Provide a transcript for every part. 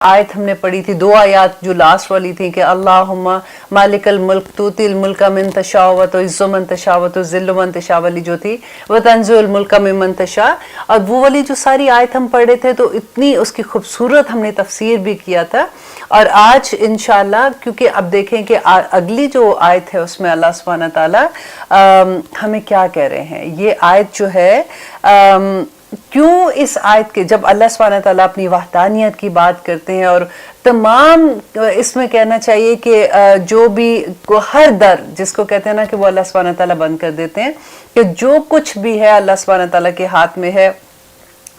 आयत हमने पढ़ी थी, 2 आयत जो लास्ट वाली थी कि अल्लाहुम्मा मालिकल मुल्क तूतिल मुल्का मिन तशा व तुइज़्ज़ु मन तशा व तुज़िल्लु मन तशा वाली जो थी, व तंज़िउल मुल्का मिमन तशा, और वो वाली जो सारी आयत हम पढ़े थे तो इतनी उसकी खूबसूरत हमने तफसीर भी किया था। और आज इंशाअल्लाह, क्योंकि अब देखें कि अगली जो आयत है उसमें अल्लाह सुब्हानहू व तआला हमें क्या कह रहे हैं। ये आयत जो है क्यों इस आयत के जब अल्लाह सुब्हानहू व तआला अपनी वहदानियत की बात करते हैं और तमाम इसमें कहना चाहिए कि जो भी हर दर जिसको कहते हैं ना कि वो अल्लाह सुब्हानहू व तआला बंद कर देते हैं, कि जो कुछ भी है अल्लाह सुब्हानहू व तआला के हाथ में है,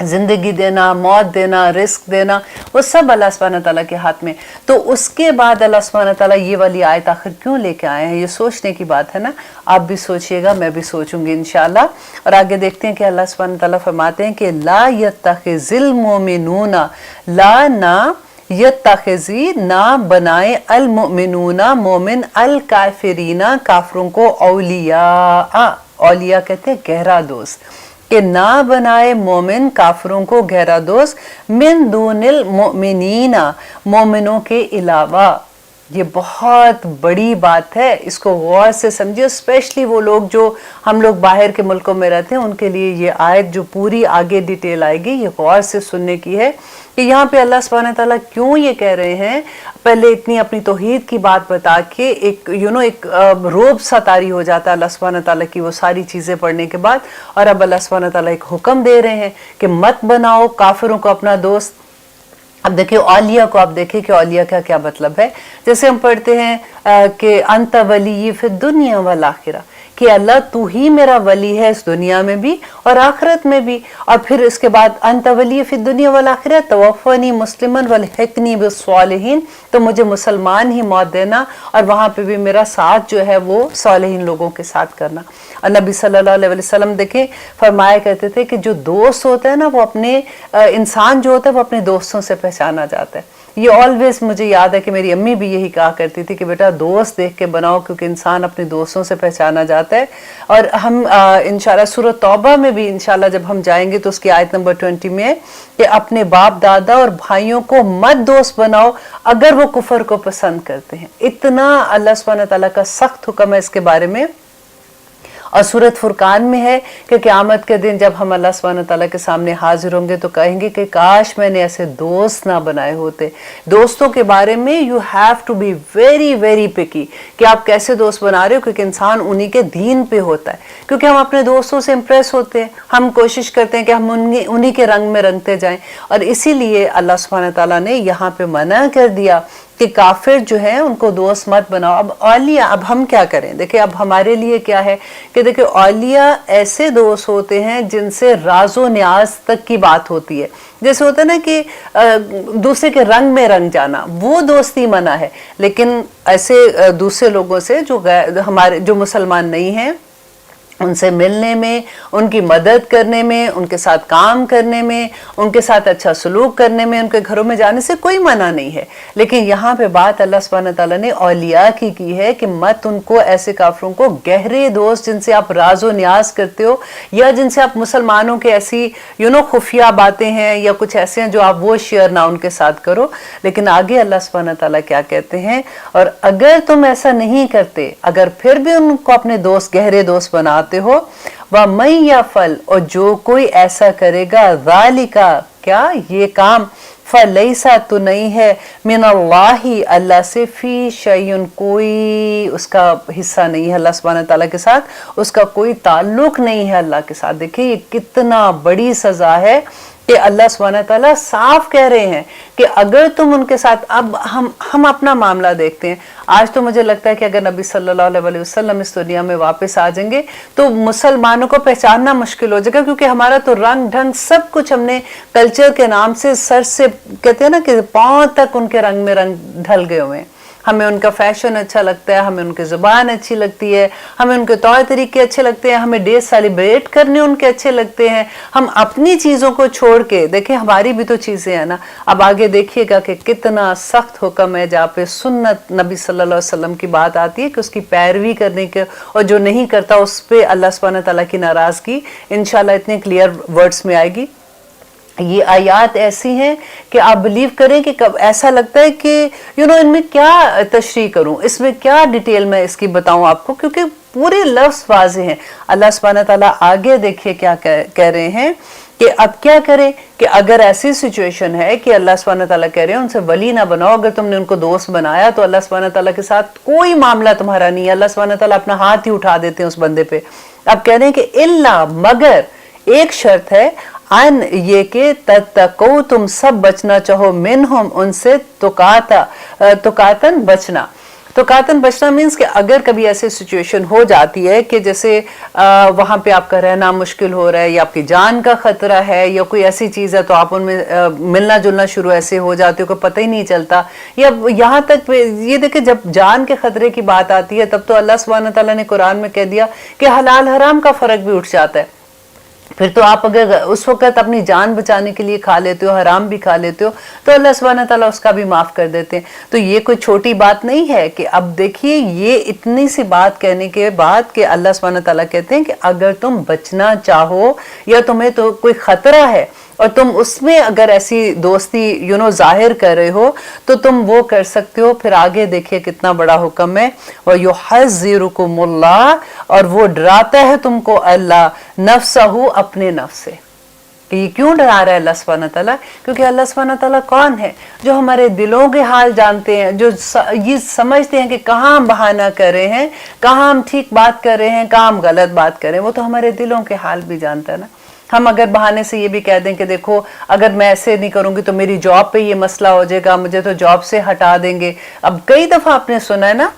जिंदगी देना, मौत देना, रिस्क देना, वो सब अल्लाह सुब्हानहू व तआला के हाथ में। तो उसके बाद अल्लाह सुब्हानहू व तआला ये वाली आयत आखिर क्यों लेके आए हैं, ये सोचने की बात है ना। आप भी सोचिएगा, मैं भी सोचूंगी इंशाअल्लाह। और आगे देखते हैं कि अल्लाह सुब्हानहू व तआला फरमाते हैं कि ला यत्तखिज़िल मोमिनूना, ला ना यत्तखिज़ी ना बनाए अल मोमिनूना मोमिन अल काफिरीना काफरों को औलिया। औलिया कहते हैं गहरा दोस्त, कि ना बनाए मोमिन काफरों को गहरा दोस्त, मिन दूनिल मोमिनीना मोमिनों के अलावा। ये बहुत बड़ी बात है, इसको गौर से समझिए। स्पेशली वो लोग जो हम लोग बाहर के मुल्कों में रहते हैं उनके लिए ये आयत जो पूरी आगे डिटेल आएगी ये गौर से सुनने की है कि यहाँ पे अल्लाह सुब्हानहू व तआला क्यों ये कह रहे हैं। पहले इतनी अपनी तौहीद की बात बता के एक एक रोब सा तारी हो जाता है अल्लाह सुब्हानहू व तआला की वो सारी चीज़ें पढ़ने के बाद। और अब अल्लाह सुब्हानहू व तआला एक हुक्म दे रहे हैं कि मत बनाओ काफिरों को अपना दोस्त। अब देखिए औलिया को, आप देखिए कि औलिया का क्या मतलब है। जैसे हम पढ़ते हैं कि अंत वली फिर दुनिया वल आखिरा, कि अल्लाह तू ही मेरा वली है इस दुनिया में भी और आखिरत में भी। और फिर इसके बाद अंत वली फिर दुनिया वल आखिरा तवफ़नी मुस्लिमन वल्हिक़नी बिस्सालिहीन, तो मुझे मुसलमान ही मौत देना और वहाँ पे भी मेरा साथ जो है वो सालिहीन लोगों के साथ करना। और नबी सल्लल्लाहु अलैहि वसल्लम देखें फरमाया करते थे कि जो दोस्त होता है ना वो अपने इंसान जो होता है वो अपने दोस्तों से पहचाना जाता है। ये ऑलवेज मुझे याद है कि मेरी अम्मी भी यही कहा करती थी कि बेटा दोस्त देख के बनाओ, क्योंकि इंसान अपने दोस्तों से पहचाना जाता है। और हम इंशाल्लाह सूरह तौबा में भी इंशाल्लाह जब हम जाएंगे तो उसकी आयत नंबर 20 में है कि अपने बाप दादा और भाइयों को मत दोस्त बनाओ अगर वो कुफर को पसंद करते हैं। इतना अल्लाह सुब्हानहू व तआला का सख्त हुक्म है इसके बारे में। और सूरत फुरकान में है कि क़यामत के दिन जब हम अल्लाह सुब्हानहू व तआला के सामने हाजिर होंगे तो कहेंगे कि काश मैंने ऐसे दोस्त ना बनाए होते। दोस्तों के बारे में you have to be very very picky कि आप कैसे दोस्त बना रहे हो, क्योंकि इंसान उन्हीं के दीन पे होता है। क्योंकि हम अपने दोस्तों से इम्प्रेस होते हैं, हम कोशिश करते हैं कि हम उन्हीं के रंग में रंगते जाएं। और इसीलिए अल्लाह सुब्हानहू व तआला ने यहाँ पे मना कर दिया कि काफिर जो है उनको दोस्त मत बनाओ। अब औलिया, अब हम क्या करें, देखिए अब हमारे लिए क्या है कि देखिए औलिया ऐसे दोस्त होते हैं जिनसे राजो न्याज तक की बात होती है। जैसे होता है ना कि दूसरे के रंग में रंग जाना, वो दोस्ती मना है। लेकिन ऐसे दूसरे लोगों से जो हमारे जो मुसलमान नहीं हैं उनसे मिलने में, उनकी मदद करने में, उनके साथ काम करने में, उनके साथ अच्छा सलूक करने में, उनके घरों में जाने से कोई मना नहीं है। लेकिन यहाँ पे बात अल्लाह सुब्हानहू व तआला ने औलिया की है कि मत उनको, ऐसे काफिरों को गहरे दोस्त जिनसे आप राजो न्याज करते हो या जिनसे आप मुसलमानों के ऐसी खुफिया बातें हैं या कुछ ऐसे हैं जो आप वो शेयर ना उनके साथ करो। लेकिन आगे अल्लाह सुब्हानहू व तआला क्या कहते हैं, और अगर तुम ऐसा नहीं करते, अगर फिर भी उनको अपने दोस्त गहरे दोस्त बनाते हो, व मई या फल, और जो कोई ऐसा करेगा, ज़ालिका क्या ये काम, फलैसा तो नहीं है, मिनल्लाहि अल्लाह से, फी शैउन कोई उसका हिस्सा नहीं है अल्लाह सुब्हानहू व तआला के साथ, उसका कोई ताल्लुक नहीं है अल्लाह के साथ। देखिए ये कितना बड़ी सजा है कि अल्लाह सुब्हानहू व तआला साफ कह रहे हैं कि अगर तुम उनके साथ, अब हम अपना मामला देखते हैं। आज तो मुझे लगता है कि अगर नबी सल्लल्लाहु अलैहि वसल्लम इस दुनिया में वापस आ जाएंगे तो मुसलमानों को पहचानना मुश्किल हो जाएगा, क्योंकि हमारा तो रंग ढंग सब कुछ हमने कल्चर के नाम से सर से कहते हैं ना कि पांव तक उनके रंग में रंग ढल गए हुए हैं। हमें उनका फैशन अच्छा लगता है, हमें उनकी ज़ुबान अच्छी लगती है, हमें उनके तौर तरीके अच्छे लगते हैं, हमें डे सेलिब्रेट करने उनके अच्छे लगते हैं। हम अपनी चीज़ों को छोड़ के, देखिए हमारी भी तो चीज़ें हैं ना। अब आगे देखिएगा कि कितना सख्त हुक्म है जहाँ पे सुन्नत नबी सल्लल्लाहु अलैहि वसल्लम की बात आती है कि उसकी पैरवी करने के, और जो नहीं करता उस पर अल्लाह सुब्हानहू व तआला की नाराज़गी इंशाल्लाह इतने क्लियर वर्ड्स में आएगी। یہ آیات ایسی ہیں کہ آپ بلیو کریں کہ ایسا لگتا ہے کہ ان میں کیا تشریح کروں، اس میں کیا ڈیٹیل میں اس کی بتاؤں آپ کو، کیونکہ پورے لفظ واضح ہیں۔ اللہ سبحانہ تعالیٰ آگے دیکھیے کیا کہہ رہے ہیں کہ اب کیا کریں کہ اگر ایسی سچویشن ہے کہ اللہ سبحانہ تعالیٰ کہہ رہے ہیں ان سے ولی نہ بناؤ، اگر تم نے ان کو دوست بنایا تو اللہ سبحانہ تعالیٰ کے ساتھ کوئی معاملہ تمہارا نہیں ہے، اللہ سبحانہ تعالیٰ اپنا ہاتھ ہی اٹھا دیتے ہیں اس بندے پہ۔ اب کہہ رہے ہیں کہ الا مگر ایک شرط ہے، ان یہ کہ تتقو تم سب بچنا چاہو منہم ان سے تقاتن بچنا۔ تقاتن بچنا مینس کہ اگر کبھی ایسی سچویشن ہو جاتی ہے کہ جیسے وہاں پہ آپ کا رہنا مشکل ہو رہا ہے یا آپ کی جان کا خطرہ ہے یا کوئی ایسی چیز ہے تو آپ ان میں ملنا جلنا شروع ایسے ہو جاتے ہو کہ پتہ ہی نہیں چلتا، یا یہاں تک یہ دیکھیں جب جان کے خطرے کی بات آتی ہے تب تو اللہ سبحانہ تعالیٰ نے قرآن میں کہہ دیا کہ حلال حرام کا فرق بھی اٹھ جاتا ہے۔ پھر تو آپ اگر اس وقت اپنی جان بچانے کے لیے کھا لیتے ہو، حرام بھی کھا لیتے ہو، تو اللہ سبحانہ تعالیٰ اس کا بھی معاف کر دیتے ہیں۔ تو یہ کوئی چھوٹی بات نہیں ہے کہ اب دیکھیے یہ اتنی سی بات کہنے کے بعد کہ اللہ سبحانہ تعالیٰ کہتے ہیں کہ اگر تم بچنا چاہو یا تمہیں تو کوئی خطرہ ہے اور تم اس میں اگر ایسی دوستی ظاہر کر رہے ہو تو تم وہ کر سکتے ہو۔ پھر آگے دیکھیے کتنا بڑا حکم ہے، وَيُحَذِّرُكُمُ اللَّهُ، اور وہ ڈراتا ہے تم کو اللہ نفسہ اپنے نفس سے۔ کہ یہ کیوں ڈرا رہا ہے اللہ سبحانہ تعالیٰ؟ کیونکہ اللہ سبحانہ تعالیٰ کون ہے؟ جو ہمارے دلوں کے حال جانتے ہیں، جو یہ سمجھتے ہیں کہ کہاں ہم بہانہ کر رہے ہیں، کہاں ہم ٹھیک بات کر رہے ہیں، کہاں ہم غلط بات کر رہے ہیں، وہ تو ہمارے دلوں کے حال بھی جانتا ہے نا۔ ہم اگر بہانے سے یہ بھی کہہ دیں کہ دیکھو اگر میں ایسے نہیں کروں گی تو میری جاب پہ یہ مسئلہ ہو جائے گا، مجھے تو جاب سے ہٹا دیں گے۔ اب کئی دفعہ آپ نے سنا ہے نا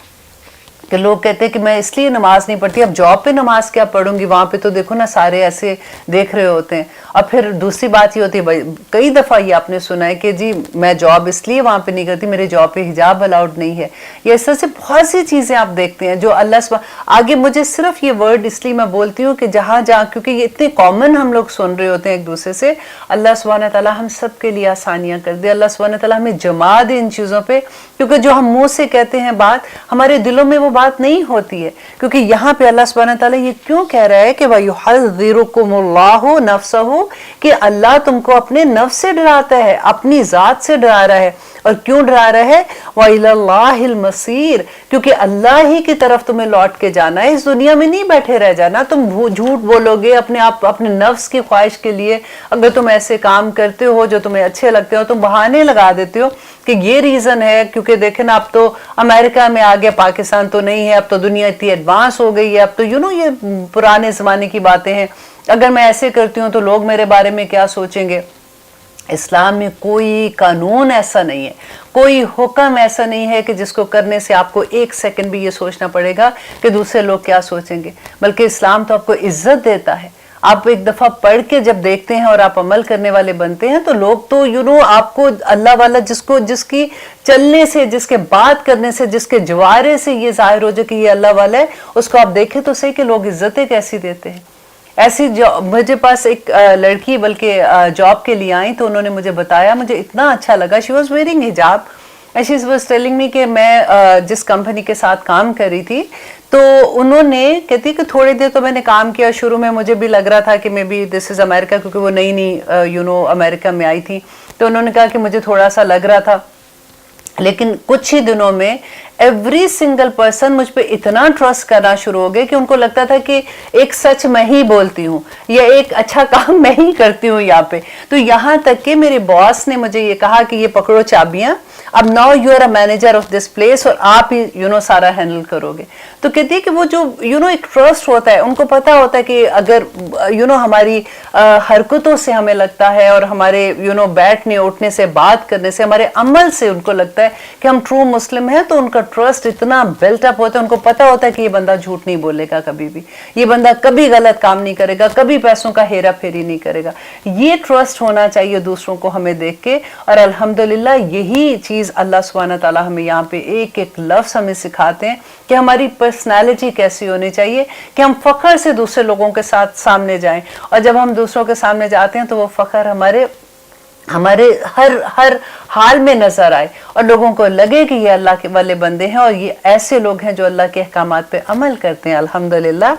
کہ لوگ کہتے ہیں کہ میں اس لیے نماز نہیں پڑھتی، اب جاب پہ نماز کیا پڑھوں گی، وہاں پہ تو دیکھو نا سارے ایسے دیکھ رہے ہوتے ہیں۔ اور پھر دوسری بات یہ ہوتی ہے، کئی دفعہ یہ آپ نے سنا ہے کہ جی میں جاب اس لیے وہاں پہ نہیں کرتی، میرے جاب پہ حجاب الاؤڈ نہیں ہے، یا اس طرح سے بہت سی چیزیں آپ دیکھتے ہیں جو اللہ آگے مجھے صرف یہ ورڈ اس لیے میں بولتی ہوں کہ جہاں کیونکہ یہ اتنے کامن ہم لوگ سن رہے ہوتے ہیں ایک دوسرے سے، اللہ سبحانہ تعالیٰ ہم سب کے لیے آسانیاں کر دے، اللہ سبحانہ تعالیٰ ہمیں جما دے ان چیزوں پہ، کیونکہ جو ہم منہ سے کہتے ہیں بات ہمارے دلوں میں وہ بات نہیں ہوتی ہے۔ کیونکہ یہاں پہ اللہ سبحانہ تعالیٰ یہ کیوں کہہ رہا ہے کہ وَيُحَذِّرُكُمُ اللَّهُ نَفْسَهُ، کہ اللہ تم کو اپنے نفس سے ڈراتا ہے، اپنی ذات سے ڈرا رہا ہے۔ اور کیوں ڈرا رہا ہے؟ وَإِلَى اللَّهِ الْمَصِيرُ، کیونکہ اللہ ہی کی طرف تمہیں لوٹ کے جانا ہے، اس دنیا میں نہیں بیٹھے رہ جانا۔ تم جھوٹ بولو گے اپنے نفس کی خواہش کے لیے، اگر تم ایسے کام کرتے ہو جو تمہیں اچھے لگتے ہو، تم بہانے لگا دیتے ہو کہ یہ ریزن ہے کیونکہ دیکھیں نا اب تو امریکہ میں آگے پاکستان تو نہیں ہے، اب تو دنیا اتنی ایڈوانس ہو گئی ہے، اب تو یہ پرانے زمانے کی باتیں ہیں، اگر میں ایسے کرتی ہوں تو لوگ میرے بارے میں کیا سوچیں گے۔ اسلام میں کوئی قانون ایسا نہیں ہے، کوئی حکم ایسا نہیں ہے کہ جس کو کرنے سے آپ کو ایک سیکنڈ بھی یہ سوچنا پڑے گا کہ دوسرے لوگ کیا سوچیں گے، بلکہ اسلام تو آپ کو عزت دیتا ہے۔ آپ ایک دفعہ پڑھ کے جب دیکھتے ہیں اور آپ عمل کرنے والے بنتے ہیں تو لوگ تو آپ کو اللہ والا جس کی چلنے سے، جس کے بات کرنے سے، جس کے جوارے سے یہ ظاہر ہو جائے کہ یہ اللہ والا ہے، اس کو آپ دیکھیں تو صحیح کہ لوگ عزتیں کیسی دیتے ہیں۔ ایسی مجھے پاس ایک لڑکی بلکہ جاب کے لیے آئی تو انہوں نے مجھے بتایا، مجھے اتنا اچھا لگا، شی واز ویئرنگ حجاب، شی واز ٹیلنگ می کہ میں جس کمپنی کے ساتھ کام کر رہی تھی تو انہوں نے کہتی کہ تھوڑی دیر تو میں نے کام کیا، شروع میں مجھے بھی لگ رہا تھا کہ مے بی دس از امریکہ، کیونکہ وہ نئی امریکہ میں آئی تھی، تو انہوں نے کہا کہ مجھے تھوڑا سا لگ رہا تھا، لیکن کچھ ہی دنوں میں ایوری سنگل پرسن مجھ پہ اتنا ٹرسٹ کرنا شروع ہو گئے کہ ان کو لگتا تھا کہ ایک سچ میں ہی بولتی ہوں یا ایک اچھا کام میں ہی کرتی ہوں یہاں پہ۔ تو یہاں تک کہ میرے باس نے مجھے یہ کہا کہ یہ پکڑو چابیاں، اب now you are a manager of this place, اور آپ ہی سارا ہینڈل کرو گے۔ تو کہتی ہے کہ وہ جو ایک ٹرسٹ ہوتا ہے، ان کو پتا ہوتا ہے کہ اگر ہماری حرکتوں سے ہمیں لگتا ہے اور ہمارے بیٹھنے اٹھنے سے، بات کرنے سے، ہمارے عمل سے ان کو لگتا ہے کہ ہم ٹرو مسلم ہیں، تو ان کا ٹرسٹ اتنا بلٹ اپ ہوتا ہے، ان کو پتا ہوتا ہے کہ یہ بندہ جھوٹ نہیں بولے گا کبھی بھی، یہ بندہ کبھی غلط کام نہیں کرے گا، کبھی پیسوں کا ہیرا پھیری نہیں کرے گا۔ یہ ٹرسٹ ہونا چاہیے دوسروں کو ہمیں دیکھ کے، اور الحمدللہ یہی چیز اللہ سبحانہ تعالیٰ ہمیں یہاں پہ ایک ایک لفظ ہمیں سکھاتے ہیں کہ ہماری پرسنالٹی کیسی ہونی چاہیے کہ ہم فخر سے دوسرے لوگوں کے ساتھ سامنے جائیں، اور جب ہم دوسروں کے سامنے جاتے ہیں تو وہ فخر ہمارے ہمارے ہر حال میں نظر آئے اور لوگوں کو لگے کہ یہ اللہ کے والے بندے ہیں اور یہ ایسے لوگ ہیں جو اللہ کے احکامات پہ عمل کرتے ہیں. الحمدللہ.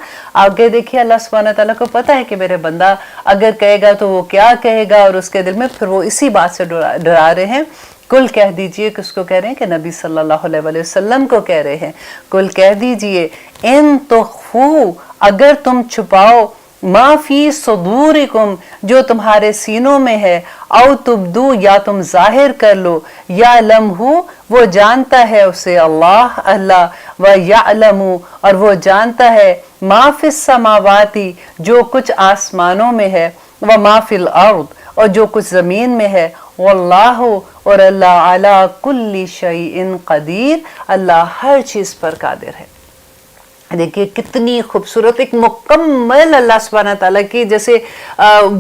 آگے دیکھیے اللہ سبحانہ تعالیٰ کو پتا ہے کہ میرے بندہ اگر کہے گا تو وہ کیا کہے گا، اور اس کے دل میں پھر وہ اسی بات سے ڈرا رہے ہیں. کل کہہ دیجئے، کس کو کہہ رہے ہیں؟ کہ نبی صلی اللہ علیہ وآلہ وسلم کو کہہ رہے ہیں. کل کہہ دیجئے ان تخفو، اگر تم چھپاؤ، ما فی صدورکم، جو تمہارے سینوں میں ہے، او تبدو، یا تم ظاہر کر لو، یعلمہ، وہ جانتا ہے اسے اللہ، ویعلم، اور وہ جانتا ہے ما فی السماواتی، جو کچھ آسمانوں میں ہے، وما فی الارض، اور جو کچھ زمین میں ہے، واللہ، اور اللہ علی کل شیء قدیر، اللہ ہر چیز پر قادر ہے. دیکھیے کتنی خوبصورت ایک مکمل اللہ سبحانہ تعالیٰ کی، جیسے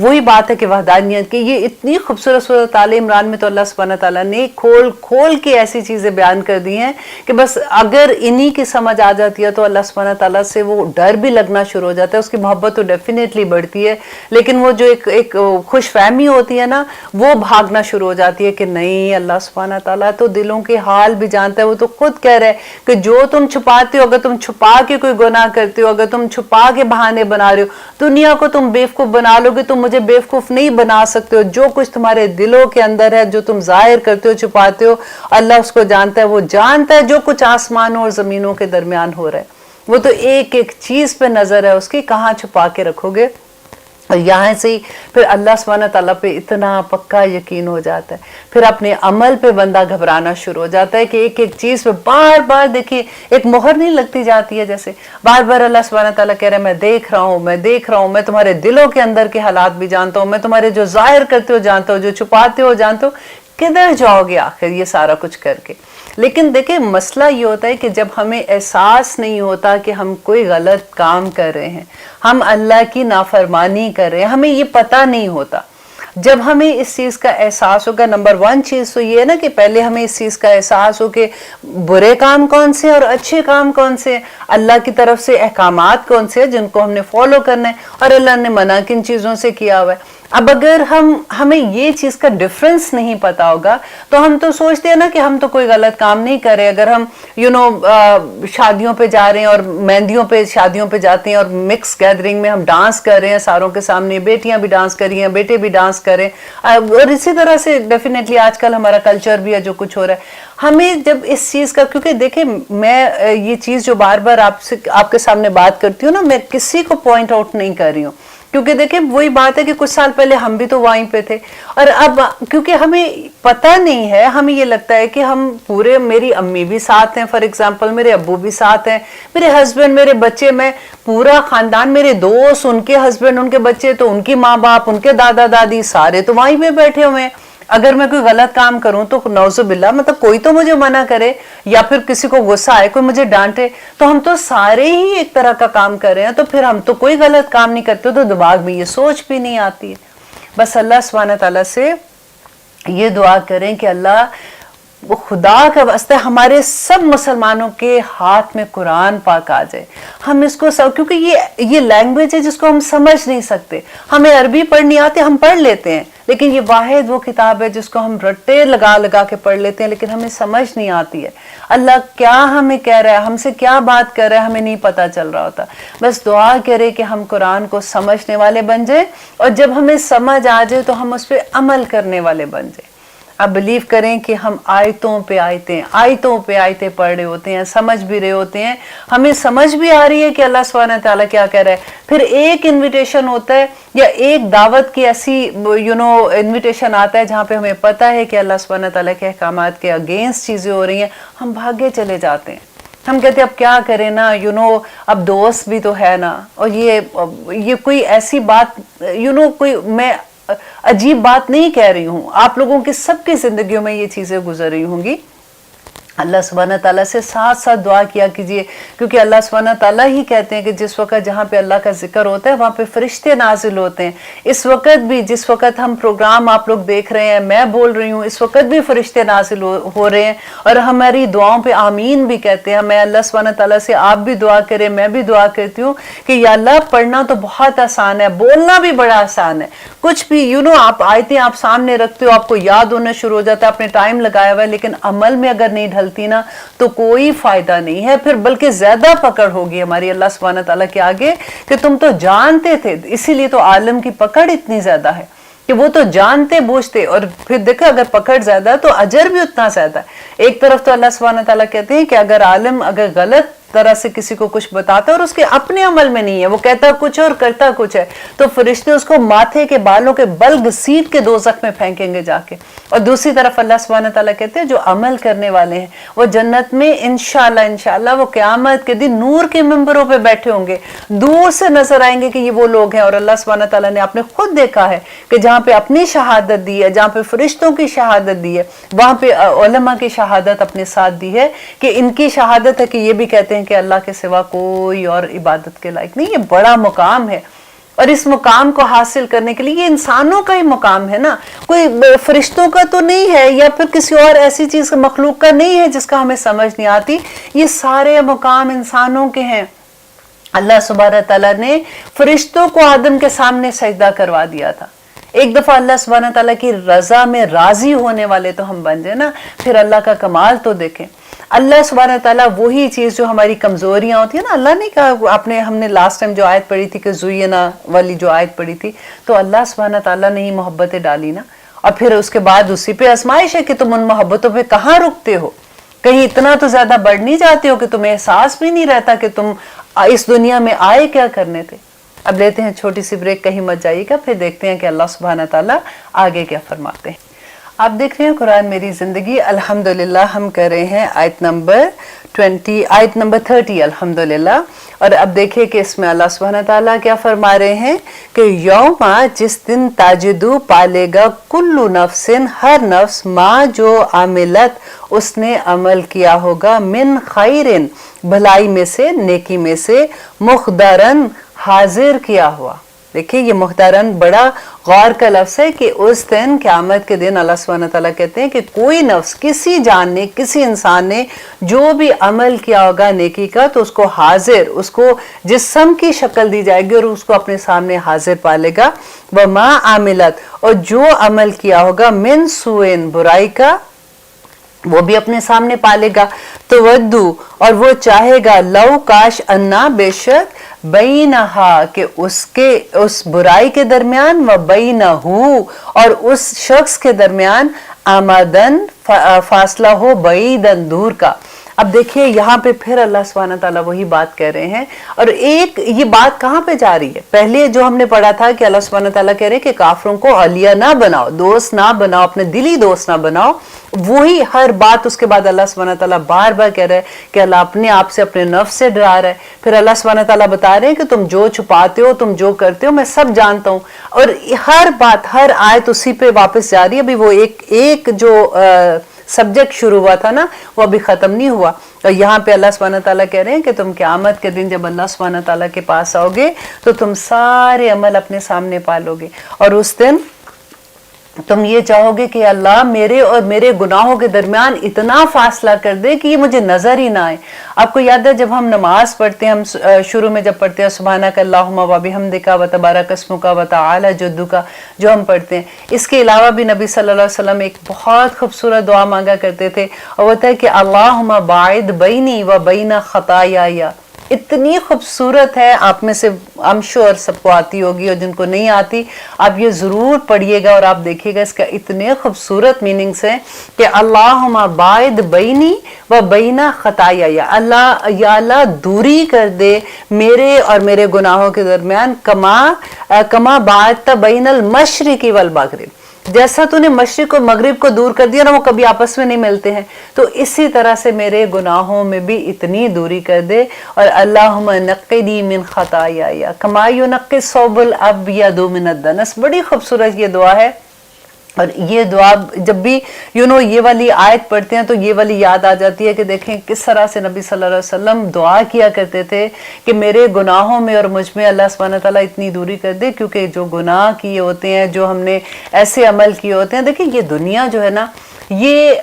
وہی بات ہے کہ وحدانیت کی، یہ اتنی خوبصورت صورت آل عمران میں تو اللہ سبحانہ تعالیٰ نے کھول کے ایسی چیزیں بیان کر دی ہیں کہ بس اگر انہی کی سمجھ آ جاتی ہے تو اللہ سبحانہ تعالیٰ سے وہ ڈر بھی لگنا شروع ہو جاتا ہے. اس کی محبت تو ڈیفینیٹلی بڑھتی ہے، لیکن وہ جو ایک خوش فہمی ہوتی ہے نا، وہ بھاگنا شروع ہو جاتی ہے کہ نہیں، اللہ سبحانہ تعالیٰ تو دلوں کے حال بھی جانتا ہے. وہ تو خود کہہ رہے ہیں کہ جو تم چھپاتے ہو، اگر تم چھپا کے کوئی گناہ کرتے ہو، اگر تم چھپا کے بہانے بنا رہے ہو، دنیا کو تم بیوقوف بنا لو گے، تم مجھے بیوقوف نہیں بنا سکتے ہو. جو کچھ تمہارے دلوں کے اندر ہے، جو تم ظاہر کرتے ہو، چھپاتے ہو، اللہ اس کو جانتا ہے. وہ جانتا ہے جو کچھ آسمانوں اور زمینوں کے درمیان ہو رہا ہے. وہ تو ایک ایک چیز پہ نظر ہے اس کی، کہاں چھپا کے رکھو گے. اور یہاں سے ہی پھر اللہ سبحانہ تعالیٰ پہ اتنا پکا یقین ہو جاتا ہے، پھر اپنے عمل پہ بندہ گھبرانا شروع ہو جاتا ہے کہ ایک ایک چیز پہ بار بار دیکھیے ایک مہر نہیں لگتی جاتی ہے، جیسے بار بار اللہ سبحانہ تعالیٰ کہہ رہا ہے میں دیکھ رہا ہوں، میں تمہارے دلوں کے اندر کے حالات بھی جانتا ہوں، میں تمہارے جو ظاہر کرتے ہو جانتا ہوں، جو چھپاتے ہو جانتا ہوں. کدھر جاؤ گے آخر یہ سارا کچھ کر کے؟ لیکن دیکھیں مسئلہ یہ ہوتا ہے کہ جب ہمیں احساس نہیں ہوتا کہ ہم کوئی غلط کام کر رہے ہیں، ہم اللہ کی نافرمانی کر رہے ہیں، ہمیں یہ پتہ نہیں ہوتا. جب ہمیں اس چیز کا احساس ہوگا، نمبر 1 چیز تو یہ ہے نا کہ پہلے ہمیں اس چیز کا احساس ہو کہ برے کام کون سے اور اچھے کام کون سے، اللہ کی طرف سے احکامات کون سے جن کو ہم نے فالو کرنا ہے، اور اللہ نے منع کن چیزوں سے کیا ہوا ہے. اب اگر ہمیں یہ چیز کا ڈفرنس نہیں پتا ہوگا تو ہم تو سوچتے ہیں نا کہ ہم تو کوئی غلط کام نہیں کر رہے. اگر ہم شادیوں پہ جا رہے ہیں اور مہندیوں پہ شادیوں پہ جاتے ہیں اور مکس گیدرنگ میں ہم ڈانس کر رہے ہیں ساروں کے سامنے، بیٹیاں بھی ڈانس کر رہی ہیں، بیٹے بھی ڈانس کر رہے ہیں، اور اسی طرح سے ڈیفینیٹلی آج کل ہمارا کلچر بھی ہے جو کچھ ہو رہا ہے. ہمیں جب اس چیز کا، کیونکہ دیکھیں میں یہ چیز جو بار بار آپ کے سامنے بات کرتی ہوں نا، میں کسی کو پوائنٹ آؤٹ نہیں کر رہی ہوں، کیونکہ دیکھیں وہی بات ہے کہ کچھ سال پہلے ہم بھی تو وہیں پہ تھے، اور اب کیونکہ ہمیں پتہ نہیں ہے، ہمیں یہ لگتا ہے کہ ہم پورے، میری امی بھی ساتھ ہیں فار ایگزامپل، میرے ابو بھی ساتھ ہیں، میرے ہسبینڈ، میرے بچے، میں پورا خاندان، میرے دوست، ان کے ہسبینڈ، ان کے بچے، تو ان کی ماں باپ، ان کے دادا دادی، سارے تو وہیں پہ بیٹھے ہوئے ہیں. اگر میں کوئی غلط کام کروں تو نعوذ باللہ، مطلب کوئی تو مجھے منع کرے، یا پھر کسی کو غصہ آئے، کوئی مجھے ڈانٹے، تو ہم تو سارے ہی ایک طرح کا کام کر رہے ہیں، تو پھر ہم تو کوئی غلط کام نہیں کرتے، تو دماغ میں یہ سوچ بھی نہیں آتی ہے. بس اللہ سبحانہ تعالیٰ سے یہ دعا کریں کہ اللہ وہ خدا کا واسطہ ہمارے سب مسلمانوں کے ہاتھ میں قرآن پاک آ جائے. ہم اس کو کیونکہ یہ لینگویج ہے جس کو ہم سمجھ نہیں سکتے. ہمیں عربی پڑھنی آتی، ہم پڑھ لیتے ہیں، لیکن یہ واحد وہ کتاب ہے جس کو ہم رٹے لگا لگا کے پڑھ لیتے ہیں، لیکن ہمیں سمجھ نہیں آتی ہے اللہ کیا ہمیں کہہ رہا ہے، ہم سے کیا بات کر رہا ہے، ہمیں نہیں پتا چل رہا ہوتا. بس دعا کرے کہ ہم قرآن کو سمجھنے والے بن جائیں، اور جب ہمیں سمجھ آ جائے تو ہم اس پہ عمل کرنے والے بن جائیں. اب بلیو کریں کہ ہم آیتوں پہ آیتیں پڑھ رہے ہوتے ہیں، سمجھ بھی رہے ہوتے ہیں، ہمیں سمجھ بھی آ رہی ہے کہ اللہ سبحانہ تعالیٰ کیا کہہ رہا ہے. پھر ایک انویٹیشن ہوتا ہے یا ایک دعوت کی ایسی انویٹیشن آتا ہے جہاں پہ ہمیں پتہ ہے کہ اللہ سبحانہ تعالیٰ کے احکامات کے اگینسٹ چیزیں ہو رہی ہیں، ہم بھاگے چلے جاتے ہیں. ہم کہتے ہیں اب کیا کریں نا، اب دوست بھی تو ہے نا، اور یہ کوئی ایسی بات کوئی میں عجیب بات نہیں کہہ رہی ہوں، آپ لوگوں کی سب کی زندگیوں میں یہ چیزیں گزر رہی ہوں گی. اللہ सुब्हाना ताला से साथ साथ दुआ किया कीजिए, क्योंकि अल्लाह सुब्हाना ताला ही कहते हैं कि जिस वक्त जहाँ पे अल्लाह का जिक्र होता है वहाँ पे फरिश्ते नाजिल होते हैं। इस वक्त भी जिस वक्त हम प्रोग्राम आप लोग देख रहे हैं, मैं बोल रही हूँ, इस वक्त भी फरिश्ते नाजिल हो रहे हैं और हमारी दुआओं पे आमीन भी कहते हैं। मैं अल्लाह सुब्हाना ताला से आप भी दुआ करें, मैं भी दुआ करती हूँ कि या अल्लाह पढ़ना तो बहुत आसान है, बोलना भी बड़ा आसान है। कुछ भी आप आयतें आप सामने रखते हो, आपको याद होना शुरू हो जाता है, आपने टाइम लगाया हुआ है, लेकिन अमल में अगर नहीं ढलती ना तो कोई फायदा नहीं है, फिर बल्कि ज्यादा पकड़ होगी हमारी अल्लाह सुब्हाना ताला के आगे कि तुम तो जानते थे। इसीलिए तो आलम की पकड़ इतनी ज्यादा है कि वो तो जानते बूझते, और फिर देखो अगर पकड़ ज्यादा है तो अजर भी उतना ज्यादा है। एक तरफ तो अल्लाह सुब्हाना ताला कहते हैं कि अगर आलिम अगर गलत तरह से किसी को कुछ बताता है और उसके अपने अमल में नहीं है, वो कहता कुछ है और करता कुछ है, तो फरिश्ते उसको माथे के बालों के बल घसीट के दोज़ख में फेंकेंगे जाके। और दूसरी तरफ अल्लाह सुब्हाना ताला कहते हैं जो अमल करने वाले हैं वो जन्नत में इंशाअल्लाह इंशाअल्लाह वो क़यामत के दिन नूर के मिंबरों पे बैठे होंगे, दूर से नजर आएंगे कि ये वो लोग हैं। और अल्लाह सुब्हाना ताला ने आपने खुद देखा है कि जहाँ पे अपनी शहादत दी है, जहाँ पे फरिश्तों की शहादत दी है, वहां पे उलमा की शहादत अपने साथ दी है कि इनकी शहादत है कि ये भी कहते हैं कि अल्लाह के सिवा कोई और इबादत के लायक नहीं। ये बड़ा मुकाम है और इस मुकाम को हासिल करने के लिए ये इंसानों का ही मुकाम है ना, कोई फरिश्तों का तो नहीं है या फिर किसी और ऐसी चीज मखलूक का नहीं है जिसका हमें समझ नहीं आती। ये सारे मुकाम इंसानों के हैं। अल्लाह सुब्हाना ताला ने फरिश्तों को आदम के सामने सजदा करवा दिया था। एक दफा अल्लाह सुब्हाना ताला की रजा में राजी होने वाले तो हम बन जाए ना, फिर अल्लाह का कमाल तो देखें। अल्लाह सुब्हाना ताला वही चीज जो हमारी कमजोरियां होती है ना, अल्लाह ने कहा, आपने हमने लास्ट टाइम जो आयत पढ़ी थी कि ज़ुय्यना वाली जो आयत पढ़ी थी, तो अल्लाह सुब्हाना ताला ने ही मोहब्बतें डाली ना, और फिर उसके बाद उसी पे आजमाइश है कि तुम उन मोहब्बतों पे कहाँ रुकते हो, कहीं इतना तो ज्यादा बढ़ नहीं जाते हो कि तुम्हें एहसास भी नहीं रहता कि तुम इस दुनिया में आए क्या करने थे। अब लेते हैं छोटी सी ब्रेक, कहीं मत जाइएगा, फिर देखते हैं कि अल्लाह सुब्हाना ताला आगे क्या फरमाते हैं। आप देख रहे हैं कुरान मेरी जिंदगी। अल्हम्दुलिल्लाह हम कर रहे हैं आयत नंबर 30 अल्हम्दुलिल्लाह। और अब देखिए कि इसमें अल्लाह सुब्हाना ताला क्या फरमा रहे हैं कि यौमा जिस दिन ताजिदु पालेगा कुल्लु नफ्सिन हर नफ्स माँ जो आमिलत उसने अमल किया होगा मिन खैरिन भलाई में से नेकी में से मुखदरन हाजिर किया हुआ। देखिए ये मुहतरम बड़ा गौर का लफ्ज़ है कि उस दिन क़यामत के दिन अल्लाह सुब्हाना ताला कहते हैं कि कोई नफ्स किसी जान ने किसी इंसान ने जो भी अमल किया होगा नेकी का तो उसको हाजिर, उसको जिस्म की शक्ल दी जाएगी और उसको अपने सामने हाजिर पालेगा। व मा आमिलत और जो अमल किया होगा मिन सुइन बुराई का वो भी अपने सामने पालेगा। तो वद्दू और वो चाहेगा लव काश अन्ना बेशक बैनहा के उसके उस बुराई के दरमियान व बैनहू और उस शख्स के दरमियान आमदन फासला हो बैदन दूर का। अब देखिए यहाँ पे फिर अल्लाह सुब्हाना ताला वही बात कह रहे हैं और एक ये बात कहाँ पे जा रही है। पहले जो हमने पढ़ा था कि अल्लाह सुब्हाना ताला कह रहे हैं कि काफिरों को औलिया ना बनाओ, दोस्त ना बनाओ, अपने दिली दोस्त ना बनाओ। वही हर बात उसके बाद अल्लाह सुब्हाना ताला बार बार कह रहा है कि अल्लाह अपने आप से अपने नफ्स से डरा रहा है। फिर अल्लाह सुब्हाना ताला बता रहे हैं कि तुम जो छुपाते हो, तुम जो करते हो, मैं सब जानता हूँ। और हर बात हर आयत उसी पे वापस जा रही है। अभी वो एक जो सब्जेक्ट शुरू हुआ था ना वो अभी खत्म नहीं हुआ। और यहाँ पे अल्लाह सुब्हाना ताला कह रहे हैं कि तुम क़यामत के दिन जब अल्लाह सुब्हाना ताला के पास आओगे तो तुम सारे अमल अपने सामने पालोगे और उस दिन तुम ये चाहोगे कि अल्लाह मेरे और मेरे गुनाहों के दरमियान इतना फासला कर दे कि ये मुझे नजर ही ना आए। आपको याद है जब हम नमाज पढ़ते हैं, हम शुरू में जब पढ़ते हैं सुब्हानक अल्लाहुम्मा व बिहम्दिका व तबारक अस्मुका व तआला जद्दुका जो हम पढ़ते हैं, इसके अलावा भी नबी सल्लल्लाहु अलैहि वसल्लम एक बहुत खूबसूरत दुआ मांगा करते थे और वो था कि अल्लाहुम्मा बाइद बैनी व बैना खताया। इतनी खूबसूरत है, आप में से आई एम श्योर सबको आती होगी और जिनको नहीं आती आप ये ज़रूर पढ़िएगा और आप देखिएगा इसका इतने खूबसूरत मीनिंग्स हैं कि अल्लाहुम्मा बाइद बैनी व बैना खताया, या अल्लाह दूरी कर दे मेरे और मेरे गुनाहों के दरमियान कमा बात बैनल मशरिकी वल मगरिब, जैसा तूने मशरिक और मगरिब को दूर कर दिया ना, वो कभी आपस में नहीं मिलते हैं, तो इसी तरह से मेरे गुनाहों में भी इतनी दूरी कर दे। और अल्लाहुम्मा नक्किनी मिन खताया कमा युनक्किस सौबुल अब्यदु मिन अद-दनस। बड़ी खूबसूरत ये दुआ है اور یہ دعا جب بھی یہ والی آیت پڑھتے ہیں تو یہ والی یاد آ جاتی ہے کہ دیکھیں کس طرح سے نبی صلی اللہ علیہ وسلم دعا کیا کرتے تھے کہ میرے گناہوں میں اور مجھ میں اللہ سبحانہ تعالیٰ اتنی دوری کر دے، کیونکہ جو گناہ کیے ہوتے ہیں، جو ہم نے ایسے عمل کیے ہوتے ہیں، دیکھیں یہ دنیا جو ہے نا، یہ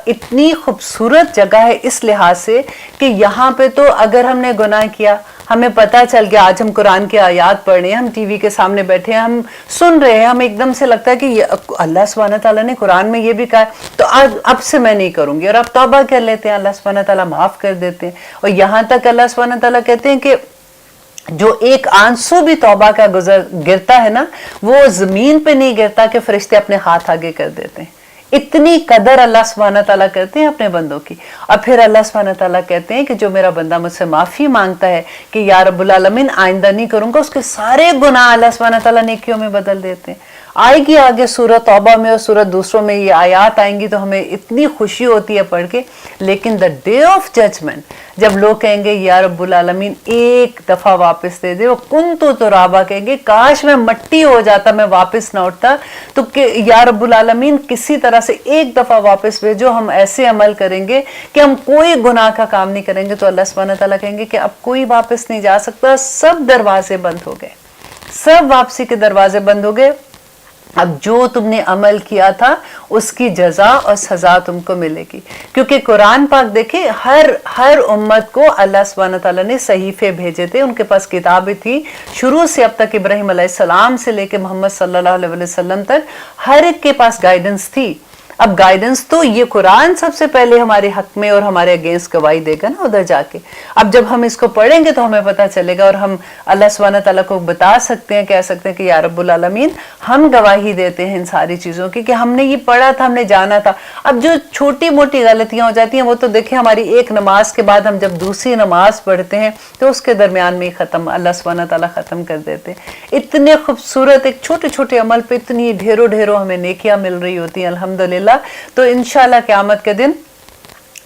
اتنی خوبصورت جگہ ہے اس لحاظ سے کہ یہاں پہ تو اگر ہم نے گناہ کیا، ہمیں پتہ چل گیا، آج ہم قرآن کی آیات پڑھ رہے ہیں، ہم ٹی وی کے سامنے بیٹھے ہیں، ہم سن رہے ہیں، ہم ایک دم سے لگتا ہے کہ اللہ سبحانہ تعالیٰ نے قرآن میں یہ بھی کہا ہے تو اب سے میں نہیں کروں گی، اور اب توبہ کر لیتے ہیں، اللہ سبحانہ تعالیٰ معاف کر دیتے ہیں۔ اور یہاں تک اللہ سبحانہ تعالیٰ کہتے ہیں کہ جو ایک آنسو بھی توبہ کا گرتا ہے نا، وہ زمین پہ نہیں گرتا کہ فرشتے اپنے ہاتھ آگے کر دیتے ہیں۔ اتنی قدر اللہ سبحانہ تعالیٰ کرتے ہیں اپنے بندوں کی۔ اور پھر اللہ سبحانہ تعالیٰ کہتے ہیں کہ جو میرا بندہ مجھ سے معافی مانگتا ہے کہ یا رب العالمین آئندہ نہیں کروں گا، اس کے سارے گناہ اللہ سبحانہ تعالیٰ نیکیوں میں بدل دیتے ہیں۔ آئے گی آگے سورۃ توبہ میں اور سورۃ دوسروں میں یہ آیات آئیں گی تو ہمیں اتنی خوشی ہوتی ہے پڑھ کے، لیکن دا ڈے آف ججمنٹ جب لوگ کہیں گے یا رب العالمین ایک دفعہ واپس دے دے، وہ کنتو ترابا کہیں گے کاش میں مٹی ہو جاتا، میں واپس نہ اٹھتا، تو کہ یا رب العالمین کسی طرح سے ایک دفعہ واپس بھیجو، ہم ایسے عمل کریں گے کہ ہم کوئی گناہ کا کام نہیں کریں گے، تو اللہ سبحانہ تعالیٰ کہیں گے کہ اب کوئی واپس نہیں جا سکتا، سب دروازے بند ہو گئے، سب واپسی کے دروازے بند ہو گئے، اب جو تم نے عمل کیا تھا اس کی جزا اور سزا تم کو ملے گی۔ کیونکہ قرآن پاک دیکھیں ہر امت کو اللہ سبحانہ تعالیٰ نے صحیفے بھیجے تھے، ان کے پاس کتابیں تھی، شروع سے اب تک ابراہیم علیہ السلام سے لے کے محمد صلی اللہ علیہ وسلم تک ہر ایک کے پاس گائیڈنس تھی۔ اب گائیڈنس تو یہ قرآن سب سے پہلے ہمارے حق میں اور ہمارے اگینسٹ گواہی دے گا نا ادھر جا کے۔ اب جب ہم اس کو پڑھیں گے تو ہمیں پتہ چلے گا اور ہم اللہ سبحانہ تعالیٰ کو بتا سکتے ہیں، کہہ سکتے ہیں کہ یا رب العالمین ہم گواہی دیتے ہیں ان ساری چیزوں کی کہ ہم نے یہ پڑھا تھا، ہم نے جانا تھا۔ اب جو چھوٹی موٹی غلطیاں ہو جاتی ہیں وہ تو دیکھیں ہماری ایک نماز کے بعد ہم جب دوسری نماز پڑھتے ہیں تو اس کے درمیان میں ہی ختم، اللہ سبحانہ تعالیٰ ختم کر دیتے ہیں۔ اتنے خوبصورت ایک چھوٹے چھوٹے عمل پہ اتنی ڈھیروں ڈھیروں ہمیں نیکیاں مل رہی ہوتی ہیں الحمدللہ۔ تو انشاءاللہ قیامت کے دن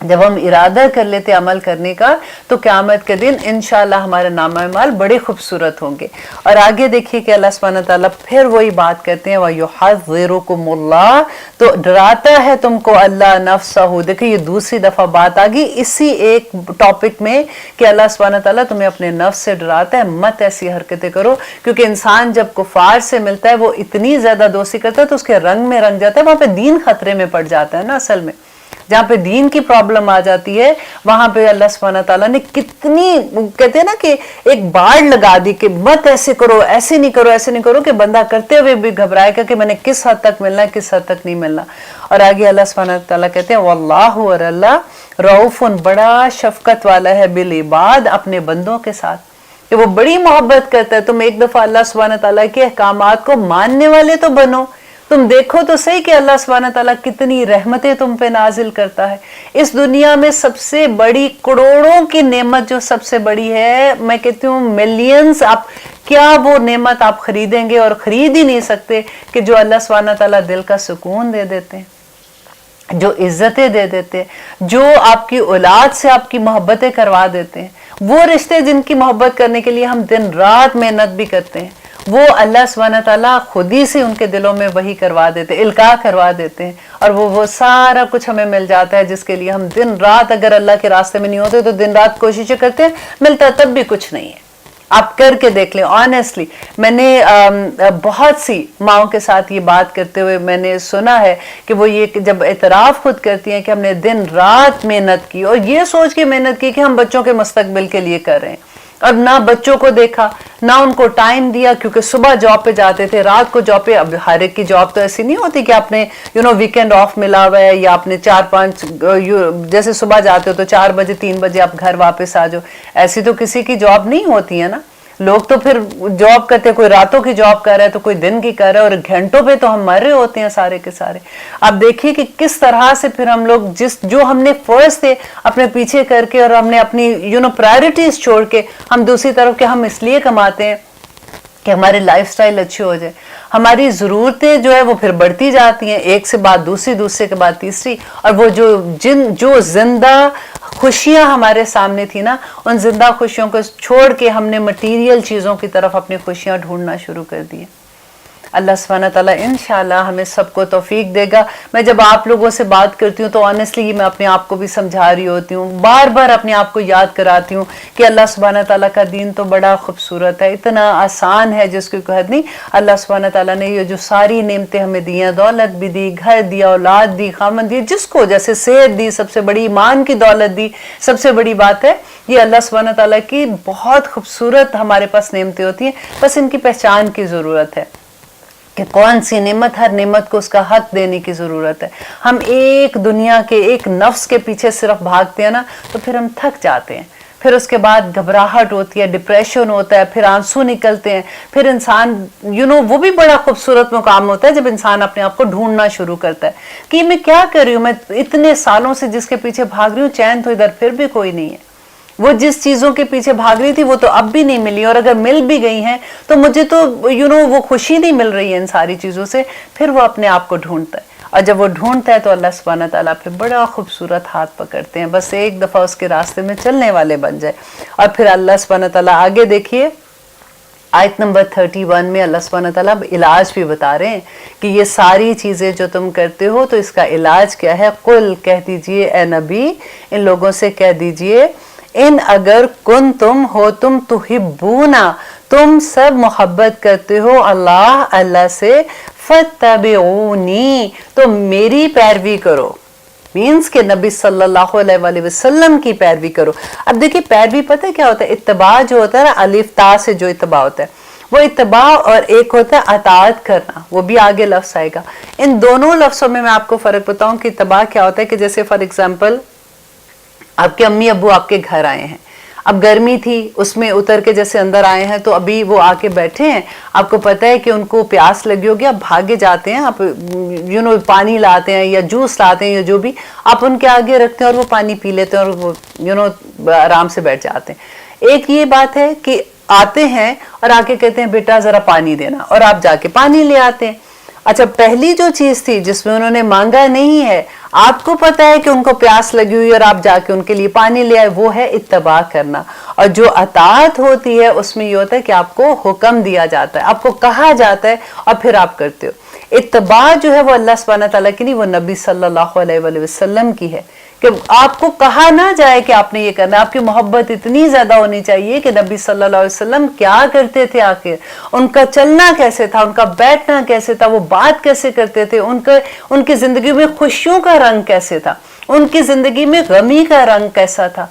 جب ہم ارادہ کر لیتے عمل کرنے کا تو قیامت کے دن انشاءاللہ ہمارے نامہ اعمال بڑے خوبصورت ہوں گے۔ اور آگے دیکھیے کہ اللہ سبحانہ تعالیٰ پھر وہی بات کرتے ہیں وَيُحَذِّرُكُمُ اللَّهُ، تو ڈراتا ہے تم کو اللہ نفسہ۔ دیکھیں یہ دوسری دفعہ بات آگئی اسی ایک ٹاپک میں کہ اللہ سبحانہ تعالیٰ تمہیں اپنے نفس سے ڈراتا ہے، مت ایسی حرکتیں کرو، کیونکہ انسان جب کفار سے ملتا ہے وہ اتنی زیادہ دوستی کرتا ہے تو اس کے رنگ میں رنگ جاتا ہے، وہاں پہ دین خطرے میں پڑ جاتا ہے نا۔ اصل میں جہاں پہ دین کی پرابلم آ جاتی ہے وہاں پہ اللہ سبحانہ تعالیٰ نے کتنی کہتے ہیں نا کہ ایک باڑ لگا دی کہ مت ایسے کرو، ایسے نہیں کرو، ایسے نہیں کرو، کہ بندہ کرتے ہوئے بھی گھبرائے گا کہ میں نے کس حد تک ملنا ہے، کس حد تک نہیں ملنا۔ اور آگے اللہ سبحانہ تعالیٰ کہتے ہیں واللہ، اور اللہ رؤوف بڑا شفقت والا ہے بالعباد، اپنے بندوں کے ساتھ، کہ وہ بڑی محبت کرتا ہے۔ تم ایک دفعہ اللہ سبحانہ تعالیٰ کے احکامات کو ماننے والے تو بنو، تم دیکھو تو صحیح کہ اللہ سبحانہ تعالیٰ کتنی رحمتیں تم پہ نازل کرتا ہے۔ اس دنیا میں سب سے بڑی کروڑوں کی نعمت جو سب سے بڑی ہے، میں کہتی ہوں ملینز، آپ کیا وہ نعمت آپ خریدیں گے اور خرید ہی نہیں سکتے کہ جو اللہ سبحانہ تعالیٰ دل کا سکون دے دیتے ہیں، جو عزتیں دے دیتے ہیں، جو آپ کی اولاد سے آپ کی محبتیں کروا دیتے ہیں، وہ رشتے جن کی محبت کرنے کے لیے ہم دن رات محنت بھی کرتے ہیں، وہ اللہ سبحانہ تعالیٰ خود ہی سے ان کے دلوں میں وہی کروا دیتے، القاء کروا دیتے ہیں، اور وہ سارا کچھ ہمیں مل جاتا ہے جس کے لیے ہم دن رات اگر اللہ کے راستے میں نہیں ہوتے تو دن رات کوششیں کرتے ہیں، ملتا تب بھی کچھ نہیں ہے۔ آپ کر کے دیکھ لیں آنیسٹلی، میں نے بہت سی ماؤں کے ساتھ یہ بات کرتے ہوئے میں نے سنا ہے کہ وہ یہ جب اعتراف خود کرتی ہیں کہ ہم نے دن رات محنت کی اور یہ سوچ کے محنت کی کہ ہم بچوں کے مستقبل کے لیے کر رہے ہیں، اور نہ بچوں کو دیکھا، نہ ان کو ٹائم دیا، کیونکہ صبح جاب پہ جاتے تھے، رات کو جاب پہ۔ اب ہر ایک کی جاب تو ایسی نہیں ہوتی کہ آپ نے ویکینڈ آف ملا ہوا ہے، یا آپ نے 4-5 جیسے صبح جاتے ہو تو 4 بجے 3 بجے آپ گھر واپس آ جاؤ، ایسی تو کسی کی جاب نہیں ہوتی ہے نا۔ لوگ تو پھر جاب کرتے، کوئی راتوں کی جاب کر رہا ہے تو کوئی دن کی کر رہا ہے، اور گھنٹوں پہ تو ہم مر رہے ہوتے ہیں سارے کے سارے۔ اب دیکھیے کہ کس طرح سے پھر ہم لوگ جو ہم نے فرض تھے اپنے پیچھے کر کے، اور ہم نے اپنی پرائرٹیز چھوڑ کے ہم دوسری طرف کے ہم اس لیے کماتے ہیں کہ ہماری لائف سٹائل اچھی ہو جائے، ہماری ضرورتیں جو ہے وہ پھر بڑھتی جاتی ہیں، ایک سے بعد دوسری، دوسرے کے بعد تیسری، اور وہ جو زندہ خوشیاں ہمارے سامنے تھی نا، ان زندہ خوشیوں کو چھوڑ کے ہم نے مٹیریل چیزوں کی طرف اپنی خوشیاں ڈھونڈنا شروع کر دی۔ अल्लाह सुब्हानहू तआला इंशाअल्लाह हमें सबको तौफीक देगा। मैं जब आप लोगों से बात करती हूँ तो ऑनेस्टली मैं अपने आप को भी समझा रही होती हूँ, बार बार अपने आप को याद कराती हूँ कि अल्लाह सुब्हानहू तआला का दीन तो बड़ा खूबसूरत है, इतना आसान है जिसकी कोई हद नहीं। अल्लाह सुब्हानहू तआला ने ये जो सारी नेमतें हमें दी हैं, दौलत भी दी, घर दिया, औलाद दी, खामन दी, जिसको जैसे सेहत दी, सबसे बड़ी ईमान की दौलत दी, सबसे बड़ी बात है ये अल्लाह सुब्हानहू तआला की बहुत खूबसूरत हमारे पास नेमतें होती हैं। बस इनकी पहचान की ज़रूरत है कि कौन सी नेमत, हर नेमत को उसका हक देने की ज़रूरत है। हम एक दुनिया के एक नफ्स के पीछे सिर्फ भागते हैं ना तो फिर हम थक जाते हैं, फिर उसके बाद घबराहट होती है, डिप्रेशन होता है, फिर आंसू निकलते हैं, फिर इंसान वो भी बड़ा खूबसूरत मुकाम होता है जब इंसान अपने आप को ढूंढना शुरू करता है कि मैं क्या कर रही हूँ, मैं इतने सालों से जिसके पीछे भाग रही हूँ चैन तो इधर फिर भी कोई नहीं है। वो जिस चीजों के पीछे भाग रही थी वो तो अब भी नहीं मिली, और अगर मिल भी गई हैं तो मुझे तो वो खुशी नहीं मिल रही है इन सारी चीजों से। फिर वो अपने आप को ढूंढता है, और जब वो ढूंढता है तो अल्लाह सुब्हानहू तआला फिर बड़ा खूबसूरत हाथ पकड़ते हैं, बस एक दफा उसके रास्ते में चलने वाले बन जाए। और फिर अल्लाह सुब्हानहू तआला आगे देखिए आयत नंबर 31 में अल्लाह सुब्हानहू तआला इलाज भी बता रहे हैं कि ये सारी चीजें जो तुम करते हो तो इसका इलाज क्या है। कुल, कह दीजिए ए नबी, इन लोगों से कह दीजिए, इन अगर कुन तुम हो तुम तुहिब्बूना, तुम सब मोहब्बत करते हो अल्लाह से, फत्तबिऊनी, तो मेरी पैरवी करो। मीन्स के नबी सल्लल्लाहु अलैहि वसल्लम की पैरवी करो। अब देखिए पैरवी पता है क्या होता है, इत्तबा जो होता है ना, अलिफ ता से जो इत्तबा होता है वो इत्तबा, और एक होता है अताअत करना, वो भी आगे लफ्ज आएगा। इन दोनों लफ्जों में मैं आपको फर्क बताऊं कि इत्तबा क्या होता है कि जैसे फॉर एग्जाम्पल आपके अम्मी अब्बू आपके घर आए हैं, अब गर्मी थी उसमें उतर के जैसे अंदर आए हैं तो अभी वो आके बैठे हैं, आपको पता है कि उनको प्यास लगी होगी, आप भागे जाते हैं, आप पानी लाते हैं या जूस लाते हैं या जो भी, आप उनके आगे रखते हैं और वो पानी पी लेते हैं और वो आराम से बैठ जाते हैं। एक ये बात है कि आते हैं और आके कहते हैं बेटा जरा पानी देना, और आप जाके पानी ले आते हैं। अच्छा, पहली जो चीज थी जिसमें उन्होंने मांगा नहीं है, आपको पता है कि उनको प्यास लगी हुई और आप जाके उनके लिए पानी ले आए, वो है इत्तबा करना। और जो अताअत होती है उसमें ये होता है कि आपको हुक्म दिया जाता है, आपको कहा जाता है और फिर आप करते हो। इत्तबा जो है वो अल्लाह सुब्हानहू तआला की नहीं, वो नबी सल्लल्लाहु अलैहि वसल्लम की है कि आपको कहा ना जाए कि आपने ये करना। आपकी मोहब्बत इतनी ज्यादा होनी चाहिए कि नबी सल्लल्लाहु अलैहि वसल्लम क्या करते थे, आखिर उनका चलना कैसे था, उनका बैठना कैसे था, वो बात कैसे करते थे, उनकी जिंदगी में खुशियों का रंग कैसे था, उनकी जिंदगी में गमी का रंग कैसा था।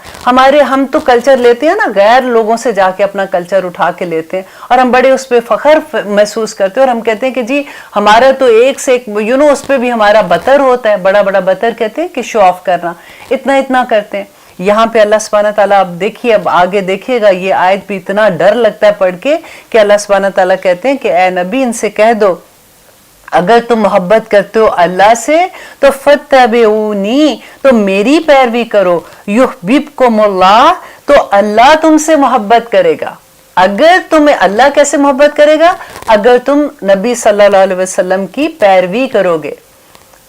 हम तो कल्चर लेते हैं ना, गैर लोगों से जाके अपना कल्चर उठा के लेते हैं और हम बड़े उस पर फख्र महसूस करते हैं और हम कहते हैं कि जी हमारा तो एक से एक उस पर भी हमारा बतर होता है, बड़ा बड़ा बतर कहते हैं कि शो ऑफ करना, इतना इतना करते हैं। यहाँ पे अल्लाह सुब्हानहू तआला, अब देखिए, अब आगे देखिएगा, ये आयत भी इतना डर लगता है पढ़ के कि अल्लाह सुब्हानहू तआला कहते हैं कि ए नबी इनसे कह दो अगर तुम मोहब्बत करते हो अल्लाह से तो फत्तबिऊनी, तो मेरी पैरवी करो, युहब्बिबकुमुल्लाह, तो अल्लाह तुमसे मोहब्बत करेगा। अगर तुम्हें अल्लाह कैसे मोहब्बत करेगा, अगर तुम नबी सल्लल्लाहु अलैहि वसल्लम की पैरवी करोगे,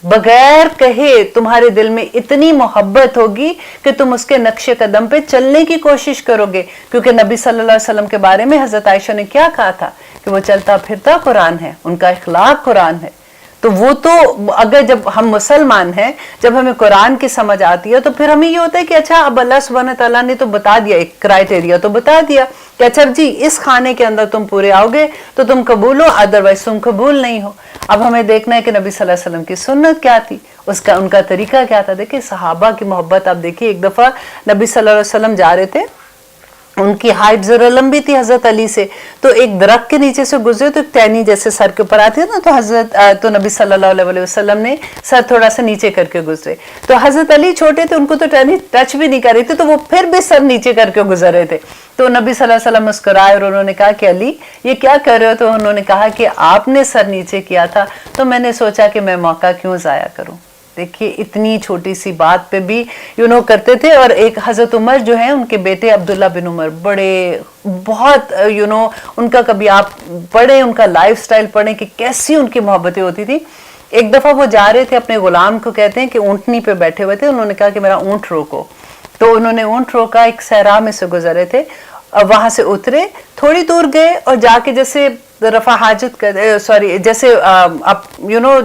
बगैर कहे तुम्हारे दिल में इतनी मोहब्बत होगी कि तुम उसके नक्शे कदम पे चलने की कोशिश करोगे। क्योंकि नबी सल्लल्लाहु अलैहि वसल्लम के बारे में हजरत आयशा ने क्या कहा था कि वो चलता फिरता कुरान है, उनका इखलाक कुरान है। तो वो तो अगर जब हम मुसलमान हैं, जब हमें कुरान की समझ आती है तो फिर हमें ये होता है कि अच्छा अब अल्लाह सुब्हानहू तआला ने तो बता दिया, एक क्राइटेरिया तो बता दिया कि अच्छा जी इस खाने के अंदर तुम पूरे आओगे तो तुम कबूल हो, अदरवाइज तुम कबूल नहीं हो। अब हमें देखना है कि नबी सल्लल्लाहु अलैहि वसल्लम की सुन्नत क्या थी, उनका तरीका क्या था। देखिए सहाबा की मोहब्बत, आप देखिए एक दफा नबी सल्लल्लाहु अलैहि वसल्लम जा रहे थे, उनकी हाइट जरा लंबी थी हजरत अली से, तो एक दरख्त के नीचे से गुजरे तो एक टहनी जैसे सर के ऊपर आती है ना, तो नबी सल्लल्लाहु अलैहि वसल्लम ने सर थोड़ा सा नीचे करके गुजरे। तो हजरत अली छोटे थे, उनको तो टहनी टच भी नहीं कर रही थी, तो वो फिर भी सर नीचे करके गुजर रहे थे। तो नबी सल्लल्लाहु अलैहि वसल्लम मुस्कुराए और उन्होंने कहा कि अली ये क्या कर रहे हो। तो उन्होंने कहा कि आपने सर नीचे किया था तो मैंने सोचा कि मैं मौका क्यों जाया करूं। देखिए इतनी छोटी सी बात पे भी करते थे। और एक हजरत उमर जो है, उनके बेटे अब्दुल्ला बिन उमर, बड़े बहुत उनका कभी आप पढ़े, उनका लाइफस्टाइल पढ़े कि कैसी उनकी मोहब्बतें होती थी। एक दफा वो जा रहे थे अपने गुलाम को, कहते हैं कि ऊंटनी पे बैठे हुए थे, उन्होंने कहा कि मेरा ऊंट रोको, तो उन्होंने ऊंट रोका, एक सहरा में से गुजरे थे वहां से उतरे, थोड़ी दूर गए और जाके जैसे रफा हाजत कर सॉरी जैसे आप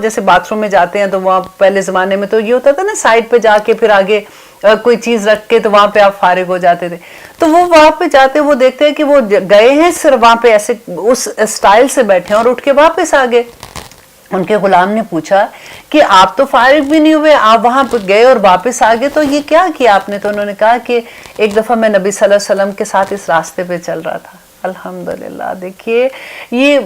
जैसे बाथरूम में जाते हैं तो वहाँ पहले जमाने में तो ये होता था ना, साइड पे जाके फिर आगे कोई चीज रख के तो वहां पे आप फारिग हो जाते थे। तो वो वहां पे जाते वो देखते हैं कि वो गए हैं सिर्फ वहां पे ऐसे उस स्टाइल से बैठे और उठ के वापस आ गए। उनके गुलाम ने पूछा कि आप तो फारिग भी नहीं हुए, आप वहां पे गए और वापस आ गए, तो ये क्या किया आपने? तो उन्होंने कहा कि एक दफा मैं नबी सल्लल्लाहु अलैहि वसल्लम के साथ इस रास्ते पे चल रहा था। अल्हम्दुलिल्लाह, देखिए ये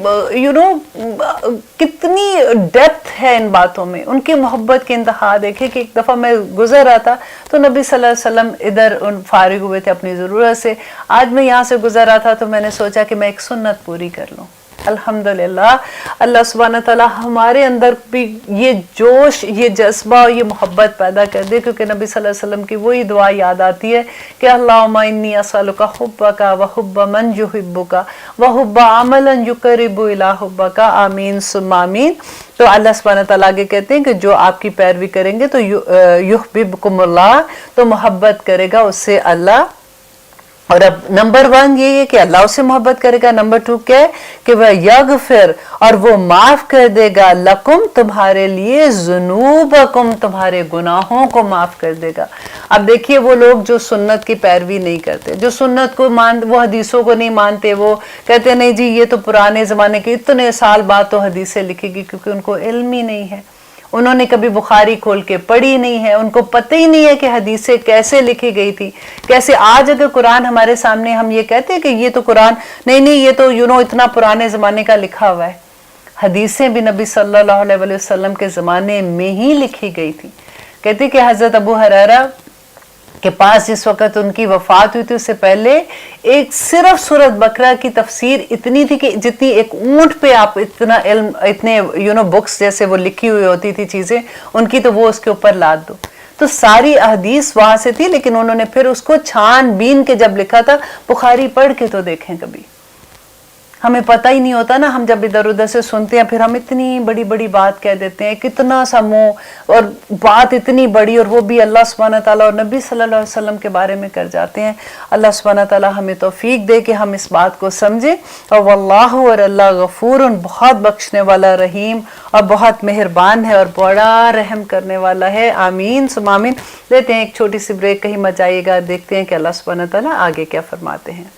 कितनी डेप्थ है इन बातों में, उनकी मोहब्बत की इंतहा देखिए कि एक दफ़ा मैं गुजर रहा था तो नबी सल्लल्लाहु अलैहि वसल्लम इधर फारिग हुए थे अपनी ज़रूरत से, आज मैं यहाँ से गुजर रहा था तो मैंने सोचा कि मैं एक सुन्नत पूरी कर लूँ। अल्हम्दुलिल्लाह, अल्लाह सुब्हानहू तआला हमारे अंदर भी ये जोश, ये जज्बा और ये मोहब्बत पैदा कर दे, क्योंकि नबी सल्लल्लाहु अलैहि वसल्लम की वही दुआ याद आती है कि अल्लाहुम्मा इन्नी असअलुका हुब्बका व हुब्ब मन युहिब्बुका व हुब्ब अमलन युकरिबु इला हुब्बका, आमीन सुम्मा आमीन। तो अल्लाह सुब्हानहू तआला आगे कहते हैं कि जो आपकी पैरवी करेंगे तो युहब्बिबकुमुल्लाह, तो मोहब्बत करेगा उससे अल्लाह। और अब नंबर 1 ये है कि अल्लाह उससे मोहब्बत करेगा। नंबर 2 क्या है कि वह यगफिर, और वो माफ कर देगा, लकुम तुम्हारे लिए, जुनूबकुम तुम्हारे गुनाहों को माफ कर देगा। अब देखिए वो लोग जो सुन्नत की पैरवी नहीं करते, जो सुन्नत को वो हदीसों को नहीं मानते, वो कहते नहीं जी ये तो पुराने जमाने के, इतने साल बाद तो हदीसें लिखेगी, क्योंकि उनको इल्म ही नहीं है, उन्होंने कभी बुखारी खोल के पढ़ी नहीं है, उनको पता ही नहीं है कि हदीसें कैसे लिखी गई थी, कैसे। आज अगर कुरान हमारे सामने, हम ये कहते हैं कि ये तो कुरान नहीं ये तो इतना पुराने जमाने का लिखा हुआ है। हदीसें भी नबी सल्लल्लाहु अलैहि वसल्लम के जमाने में ही लिखी गई थी। कहते कि हजरत अबू हुरैरा के पास जिस वक़्त उनकी वफात हुई थी उससे पहले एक सिर्फ सूरत बकरा की तफसीर इतनी थी कि जितनी एक ऊंट पे आप इतना इल्म, इतने बुक्स जैसे वो लिखी हुई होती थी चीज़ें उनकी, तो वो उसके ऊपर लाद दो। तो सारी अहदीस वहां से थी, लेकिन उन्होंने फिर उसको छानबीन के जब लिखा था, बुखारी पढ़ के तो देखें, कभी हमें पता ही नहीं होता ना, हम जब इधर उधर से सुनते हैं फिर हम इतनी बड़ी बड़ी बात कह देते हैं, कितना सा मुंह और बात इतनी बड़ी, और वो भी अल्लाह सुब्हानहू तआला और नबी सल्लल्लाहु अलैहि वसल्लम के बारे में कर जाते हैं। अल्लाह सुब्हानहू तआला हमें तौफीक दे कि हम इस बात को समझें। और वल्लाहु, और अल्लाह गफूरुन, बहुत बख्शने वाला, रहीम और बहुत मेहरबान है और बड़ा रहम करने वाला है। आमीन सुम्मा आमीन। लेते हैं एक छोटी सी ब्रेक, कहीं मत जाइएगा, देखते हैं कि अल्लाह सुब्हानहू तआला आगे क्या फरमाते हैं।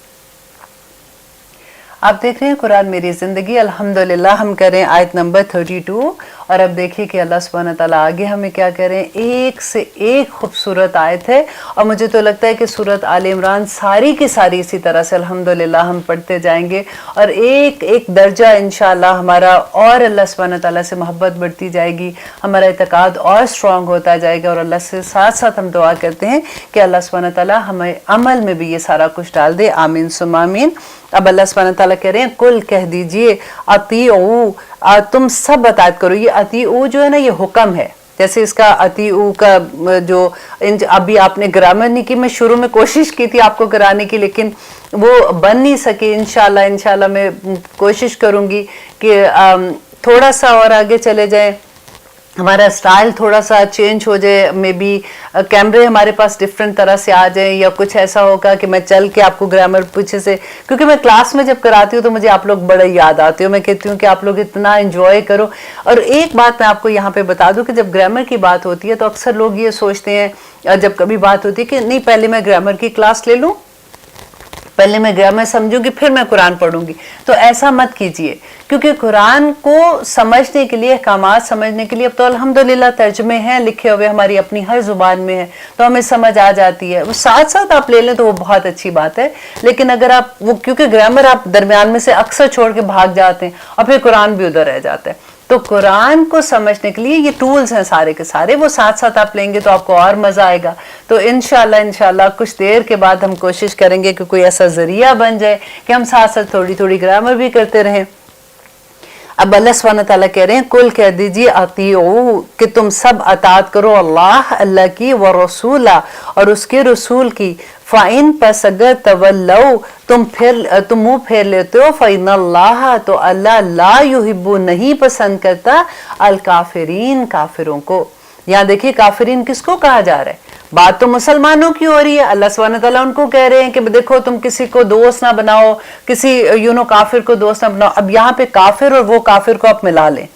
आप देख रहे हैं कुरान मेरी ज़िंदगी। अल्हम्दुलिल्लाह हम करें आयत नंबर 32, और अब देखिए कि अल्लाह सुब्हानहू तआला आगे हमें क्या करें। एक से एक खूबसूरत आयत है, और मुझे तो लगता है कि सूरत आले इमरान सारी की सारी इसी तरह से अल्हम्दुलिल्लाह हम पढ़ते जाएंगे, और एक एक दर्जा इंशाअल्लाह हमारा और अल्लाह सुब्हानहू तआला से मोहब्बत बढ़ती जाएगी, हमारा इत्तेकाद और स्ट्रॉन्ग होता जाएगा। और अल्लाह से साथ साथ हम दुआ करते हैं कि अल्लाह सुब्हानहू तआला हमें अमल में भी ये सारा कुछ डाल दे। आमीन सुम्मा आमीन। अब अल्लाह सुब्हानहू तआला कह रहे हैं, कुल कह दीजिए, अतीऊ, तुम सब बतात करो। ये अतीऊ जो है ना, ये हुक्म है। जैसे इसका अतीऊ का जो अभी आपने ग्रामर नहीं की, मैं शुरू में कोशिश की थी आपको कराने की, लेकिन वो बन नहीं सके। इंशाल्लाह मैं कोशिश करूंगी कि थोड़ा सा और आगे चले जाए, हमारा स्टाइल थोड़ा सा चेंज हो जाए, मे बी कैमरे हमारे पास डिफरेंट तरह से आ जाए, या कुछ ऐसा होगा कि मैं चल के आपको ग्रामर पीछे से, क्योंकि मैं क्लास में जब कराती हूँ तो मुझे आप लोग बड़ा याद आते हो। मैं कहती हूँ कि आप लोग इतना एंजॉय करो। और एक बात मैं आपको यहाँ पे बता दूँ कि जब ग्रामर की बात होती है तो अक्सर लोग ये सोचते हैं, जब कभी बात होती है कि नहीं पहले मैं ग्रामर की क्लास ले लूँ, पहले मैं ग्रामर समझूंगी फिर मैं कुरान पढ़ूंगी। तो ऐसा मत कीजिए, क्योंकि कुरान को समझने के लिए, अहकामात समझने के लिए अब तो अल्हम्दुलिल्लाह तर्जुमे हैं लिखे हुए, हमारी अपनी हर जुबान में है, तो हमें समझ आ जाती है। वो साथ साथ आप ले लें तो वो बहुत अच्छी बात है। लेकिन अगर आप वो, क्योंकि ग्रामर आप दरमियान में से अक्सर छोड़ के भाग जाते हैं और फिर कुरान भी उधर रह जाता है, तो कुरान को समझने के लिए ये टूल्स हैं सारे के सारे, वो साथ साथ आप लेंगे तो आपको और मजा आएगा। तो इंशाल्लाह कुछ देर के बाद हम कोशिश करेंगे कि कोई ऐसा जरिया बन जाए कि हम साथ साथ थोड़ी थोड़ी ग्रामर भी करते रहें। अब अल्लाह सुब्हानहू तआला कह रहे हैं, कुल कह दीजिए अतीऊ, कि तुम सब अतात करो अल्लाह की, व रसूला, और उसके रसूल की। फ़ाइन पस अगर तवल्लौ, तुम मुंह फेर लेते हो, फ़इन्नल्लाह, तो अल्लाह ला युहिब्बु, नहीं पसंद करता, अल काफिरीन, काफिरों को। यहाँ देखिए काफिरीन किसको कहा जा रहा है, बात तो मुसलमानों की हो रही है, अल्लाह सुब्हानहू तआला उनको कह रहे हैं कि देखो तुम किसी को दोस्त ना बनाओ, किसी काफिर को दोस्त ना बनाओ। अब यहाँ पे काफिर और वो काफिर को आप मिला लें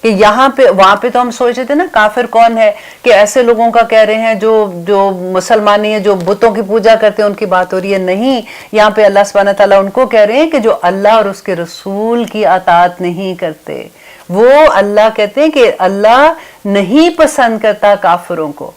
कि यहाँ पे वहां पे तो हम सोच रहे थे ना काफिर कौन है, कि ऐसे लोगों का कह रहे हैं जो जो मुसलमान नहीं है, जो बुतों की पूजा करते हैं, उनकी बात हो रही है। नहीं, यहाँ पे अल्लाह सुब्हानहू तआला उनको कह रहे हैं कि जो अल्लाह और उसके रसूल की अतात नहीं करते, वो अल्लाह कहते हैं कि अल्लाह नहीं पसंद करता काफिरों को।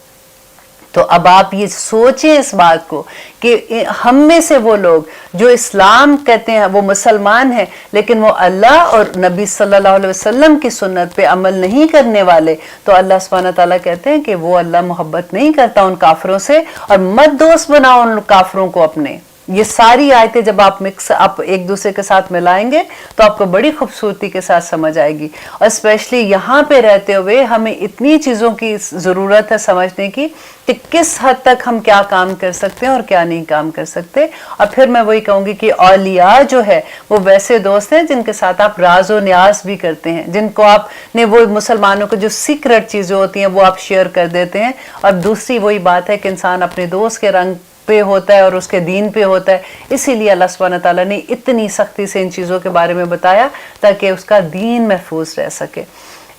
तो अब आप ये सोचें इस बात को कि हम में से वो लोग जो इस्लाम कहते हैं, वो मुसलमान हैं, लेकिन वो अल्लाह और नबी सल्लल्लाहु अलैहि वसल्लम की सुन्नत पे अमल नहीं करने वाले, तो अल्लाह सुब्हानहू तआला कहते हैं कि वो अल्लाह मोहब्बत नहीं करता उन काफिरों से, और मत दोस्त बनाओ उन काफिरों को अपने। ये सारी आयतें जब आप एक दूसरे के साथ मिलाएंगे तो आपको बड़ी खूबसूरती के साथ समझ आएगी। और स्पेशली यहाँ पे रहते हुए हमें इतनी चीज़ों की ज़रूरत है समझने की कि किस हद तक हम क्या काम कर सकते हैं और क्या नहीं काम कर सकते। और फिर मैं वही कहूँगी कि औलिया जो है वो वैसे दोस्त हैं जिनके साथ आप राज व न्याज भी करते हैं, जिनको आपने वो मुसलमानों को जो सीक्रेट चीज़ें होती हैं वो आप शेयर कर देते हैं। और दूसरी वही बात है कि इंसान अपने दोस्त के रंग पे होता है और उसके दीन पे होता है, इसीलिए अल्लाह सुब्हानहू तआला ने इतनी सख्ती से इन चीज़ों के बारे में बताया ताकि उसका दीन महफूज रह सके।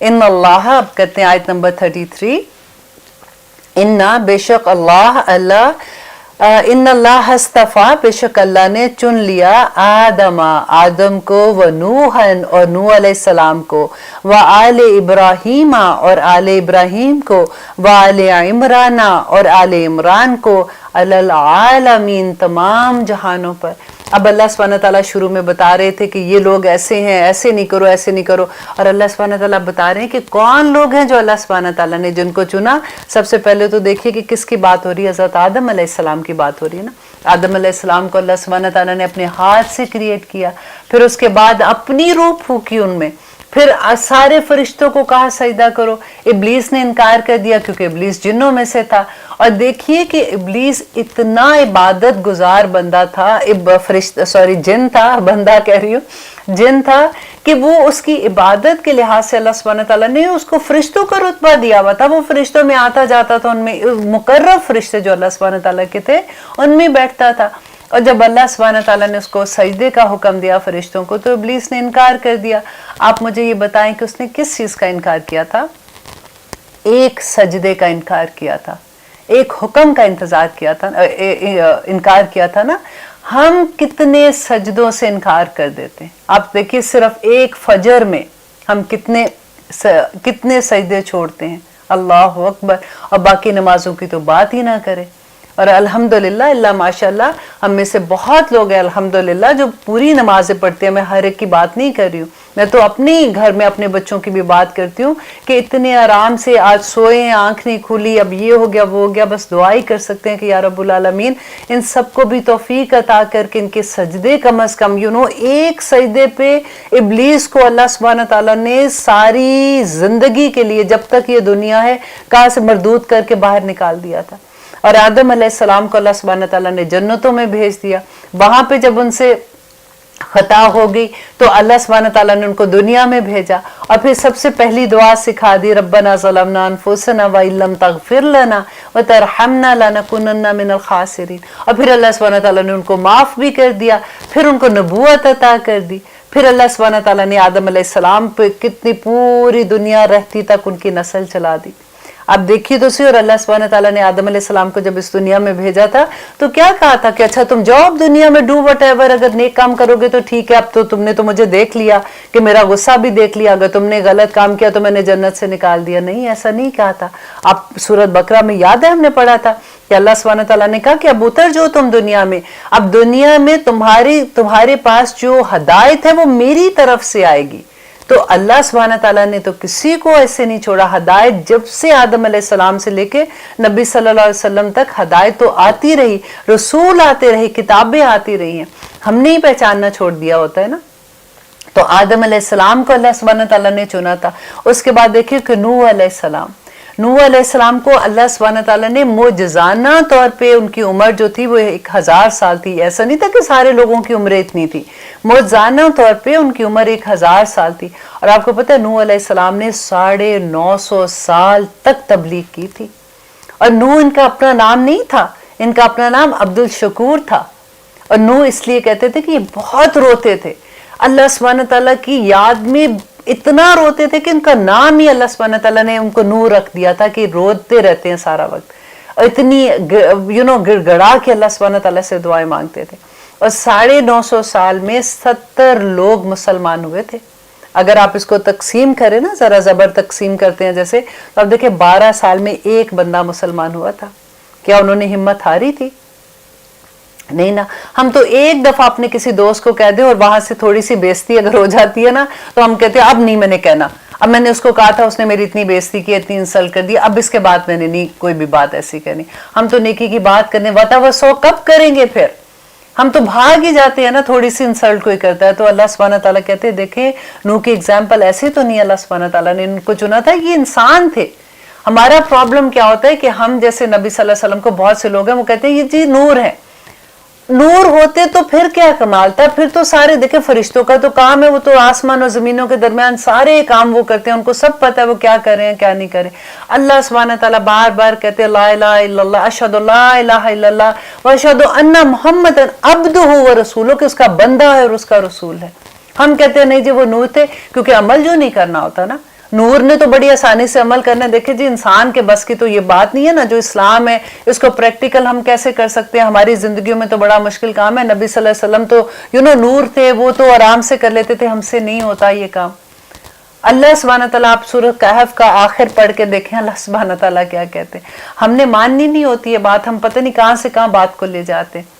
इन अल्लाह, अब कहते हैं आयत नंबर 33, इन्ना बेशक अल्लाह हस्तफा, बेशक अल्लाह ने चुन लिया आदम को, व नूहन और नूह अलैहिस्सलाम को, व आले इब्राहीमा और आले इब्राहीम को, व आले इमराना और आले इमरान को, अलल आलमीन तमाम जहानों पर। अब अल्लाह सुब्हानहू तआला शुरू में बता रहे थे कि ये लोग ऐसे हैं, ऐसे नहीं करो, ऐसे नहीं करो, और अल्लाह सुब्हानहू तआला बता रहे हैं कि कौन लोग हैं जो अल्लाह सुब्हानहू तआला ने जिनको चुना। सबसे पहले तो देखिए कि किसकी बात हो रही है, हज़रत आदम अलैहिस्सलाम की बात हो रही है ना। आदम अलैहिस्सलाम को अल्लाह सुब्हानहू तआला ने अपने हाथ से क्रिएट किया, फिर उसके बाद अपनी रूह फूकी उनमें, फिर सारे फरिश्तों को कहा सजदा करो। इब्लीस ने इनकार कर दिया क्योंकि इब्लीस जिन्नों में से था। और देखिए कि इब्लीस इतना इबादत गुजार बंदा था, जिन था, बंदा कह रही हूँ, जिन था, कि वो उसकी इबादत के लिहाज से अल्लाह सुब्हानहू तआला ने उसको फरिश्तों का रुतबा दिया हुआ था। वो फरिश्तों में आता जाता था, उनमें मुकर्रब फरिश्ते जो अल्लाह सुब्हानहू तआला के थे उनमें बैठता था। और जब अल्लाह सुब्हानहू तआला ने उसको सजदे का हुक्म दिया फरिश्तों को, तो इब्लीस ने इनकार कर दिया। आप मुझे ये बताएं कि उसने किस चीज़ का इनकार किया था? एक सजदे का इनकार किया था, एक हुक्म का इंतजार किया था, इनकार किया था ना। हम कितने सजदों से इनकार कर देते हैं। आप देखिए सिर्फ एक फजर में हम कितने सजदे छोड़ते हैं, अल्लाह अकबर। और बाकी नमाजों की तो बात ही ना करें। और अल्हम्दुलिल्लाह, अल्लाह माशाल्लाह, हम में से बहुत लोग हैं अल्हम्दुलिल्लाह जो पूरी नमाजें पढ़ते हैं। मैं हर एक की बात नहीं कर रही हूँ, मैं तो अपने घर में अपने बच्चों की भी बात करती हूँ कि इतने आराम से आज सोए, आंख नहीं खुली, अब ये हो गया वो हो गया, बस दुआ ही कर सकते हैं कि या रब्बुल आलमीन इन सबको भी तौफीक अता करके इनके सजदे कम अज कम एक सजदे पे इब्लीस को अल्लाह सुब्हानहू तआला ने सारी जिंदगी के लिए, जब तक ये दुनिया है, कहाँ से मरदूद करके बाहर निकाल दिया था। और आदम अलैहिस्सलाम को अल्लाह सुब्हानहू तआला ने जन्नतों में भेज दिया। वहां पे जब उनसे खता हो गई तो अल्लाह सुब्हानहू तआला ने उनको दुनिया में भेजा और फिर सबसे पहली दुआ सिखा दी, रब्बना ज़लमना अनफुसना व इल्लम तगफिर लना व तरहमना लनकुनन्ना मिनल खासिरीन। और फिर अल्लाह सुब्हानहू तआला ने उनको माफ भी कर दिया, फिर उनको नबूवत अता कर दी। फिर अल्लाह सुब्हानहू तआला ने आदम अलैहिस्सलाम पे कितनी पूरी दुनिया रहती तक उनकी नस्ल चला दी। आप देखिए तो सही। और अल्लाह सुब्हानहू तआला ने आदम अलैहिस्सलाम को जब इस दुनिया में भेजा था तो क्या कहा था कि अच्छा तुम जाओ अब दुनिया में, डू व्हाटएवर, अगर नेक काम करोगे तो ठीक है, अब तो तुमने तो मुझे देख लिया कि मेरा गुस्सा भी देख लिया, अगर तुमने गलत काम किया तो मैंने जन्नत से निकाल दिया। नहीं, ऐसा नहीं कहा था। आप सूरत बकरा में याद है हमने पढ़ा था कि अल्लाह सुब्हानहू तआला ने कहा कि अब उतर जो तुम दुनिया में, अब दुनिया में तुम्हारे पास जो हदायत है वो मेरी तरफ से आएगी। तो अल्लाह सुब्हानहू तआला ने तो किसी को ऐसे नहीं छोड़ा। हदायत जब से आदम अलैहिस्सलाम से लेके नबी सल्लल्लाहु अलैहि वसल्लम तक हदायत तो आती रही, रसूल आते रहे, किताबें आती रही हैं, हमने ही पहचानना छोड़ दिया होता है ना। तो आदम अलैहिस्सलाम को अल्लाह सुब्हानहू तआला ने चुना था। उसके बाद देखिए कि नूह अलैहिस्सलाम को अल्लाह सुब्हानहू तआला ने मोजज़ाना तौर पे, उनकी उम्र जो थी वो 1000 साल थी। ऐसा नहीं था कि सारे लोगों की उम्र इतनी थी, मोजज़ाना तौर पे उनकी उम्र 1000 साल थी। और आपको पता है नूह अलैहिस्सलाम ने 950 साल तक तबलीग की थी। اور نوح ان کا اپنا نام نہیں تھا, ان کا اپنا نام عبد الشکور تھا. اور نوح اس لیے کہتے تھے کہ یہ بہت روتے تھے, اللہ سبحانہ تعالیٰ کی یاد میں اتنا روتے تھے کہ ان کا نام ہی اللہ سبحانہ تعالیٰ نے ان کو نوح رکھ دیا تھا کہ روتے رہتے ہیں سارا وقت, اور اتنی گڑ گڑا کے اللہ سبحانہ تعالیٰ سے دعائیں مانگتے تھے. اور 950 سال میں 70 لوگ مسلمان ہوئے تھے. اگر آپ اس کو تقسیم کریں نا, ذرا زبر تقسیم کرتے ہیں جیسے, تو آپ دیکھیں 12 سال میں ایک بندہ مسلمان ہوا تھا. کیا انہوں نے ہمت ہاری تھی؟ نہیں نا. ہم تو ایک دفعہ اپنے کسی دوست کو کہہ دیں اور وہاں سے تھوڑی سی بےزتی اگر ہو جاتی ہے نا, تو ہم کہتے ہیں اب نہیں میں نے کہنا, اب میں نے اس کو کہا تھا, اس نے میری اتنی بےزتی کی, اتنی انسلٹ کر دی, اب اس کے بعد میں نے نہیں کوئی بھی بات ایسی کرنی. ہم تو نیکی کی بات کرنے وتوسو کب کریں گے, پھر ہم تو بھاگ ہی جاتے ہیں نا تھوڑی سی انسلٹ کوئی کرتا ہے. تو اللہ سبحانہ تعالیٰ کہتے ہیں دیکھیں نوح کی ایگزامپل ایسے تو نہیں, اللہ سبحانہ تعالیٰ نے ان کو چنا تھا, یہ انسان تھے. ہمارا پرابلم کیا ہوتا ہے کہ ہم جیسے نبی صلی اللہ علیہ وسلم کو بہت سے لوگ ہیں وہ کہتے ہیں یہ جی نور ہے, نور ہوتے تو پھر کیا کمال تھا, پھر تو سارے دیکھیں فرشتوں کا تو کام ہے, وہ تو آسمان اور زمینوں کے درمیان سارے کام وہ کرتے ہیں, ان کو سب پتہ ہے وہ کیا کر رہے ہیں کیا نہیں کر رہے. اللہ سبحانہ تعالیٰ بار بار کہتے ہیں لا الہ الا اللہ اشہد لا الہ الا اللہ واشہد ان محمد عبدہ ورسولہ, کہ اس کا بندہ ہے اور اس کا رسول ہے. ہم کہتے ہیں نہیں جی وہ نور تھے, کیونکہ عمل جو نہیں کرنا ہوتا نا, نور نے تو بڑی آسانی سے عمل کرنا ہے. دیکھیں جی انسان کے بس کی تو یہ بات نہیں ہے نا, جو اسلام ہے اس کو پریکٹیکل ہم کیسے کر سکتے ہیں, ہماری زندگیوں میں تو بڑا مشکل کام ہے. نبی صلی اللہ علیہ وسلم تو نور تھے, وہ تو آرام سے کر لیتے تھے, ہم سے نہیں ہوتا یہ کام. اللہ سبحانہ تعالیٰ, آپ سورہ کہف کا آخر پڑھ کے دیکھیں اللہ سبحانہ تعالیٰ کیا کہتے ہیں. ہم نے ماننی نہیں ہوتی ہے بات, ہم پتہ نہیں کہاں سے کہاں بات کو لے جاتے ہیں.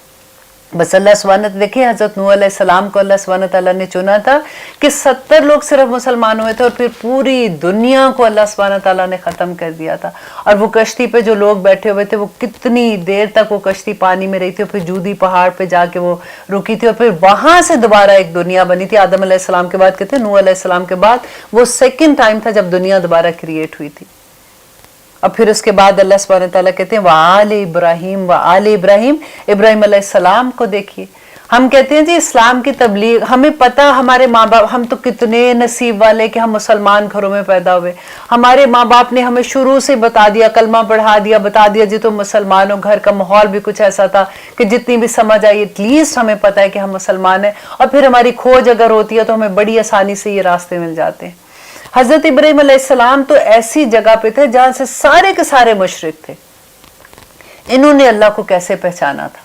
بس اللہ سبحانہ تعالیٰ دیکھیں حضرت نوح علیہ السلام کو اللہ سبحانہ تعالیٰ نے چنا تھا کہ 70 لوگ صرف مسلمان ہوئے تھے, اور پھر پوری دنیا کو اللہ سبحانہ تعالیٰ نے ختم کر دیا تھا. اور وہ کشتی پہ جو لوگ بیٹھے ہوئے تھے وہ کتنی دیر تک وہ کشتی پانی میں رہی تھی, اور پھر جودی پہاڑ پہ جا کے وہ رکی تھی, اور پھر وہاں سے دوبارہ ایک دنیا بنی تھی. آدم علیہ السلام کے بعد کہتے ہیں نوح علیہ السلام کے بعد وہ سیکنڈ ٹائم تھا جب دنیا دوبارہ کریٹ ہوئی تھی. اور پھر اس کے بعد اللہ سبحانہ تعالیٰ کہتے ہیں وآل ابراہیم وآل ابراہیم, ابراہیم علیہ السلام کو دیکھیے. ہم کہتے ہیں جی اسلام کی تبلیغ, ہمیں پتہ ہمارے ماں باپ, ہم تو کتنے نصیب والے کہ ہم مسلمان گھروں میں پیدا ہوئے. ہمارے ماں باپ نے ہمیں شروع سے بتا دیا, کلمہ پڑھا دیا, بتا دیا جی تم مسلمان ہو. گھر کا ماحول بھی کچھ ایسا تھا کہ جتنی بھی سمجھ آئی ایٹ لیسٹ ہمیں پتہ ہے کہ ہم مسلمان ہیں. اور پھر ہماری کھوج اگر ہوتی ہے تو ہمیں بڑی آسانی سے یہ راستے مل جاتے ہیں. حضرت ابراہیم علیہ السلام تو ایسی جگہ پہ تھے جہاں سے سارے کے سارے مشرک تھے. انہوں نے اللہ کو کیسے پہچانا تھا.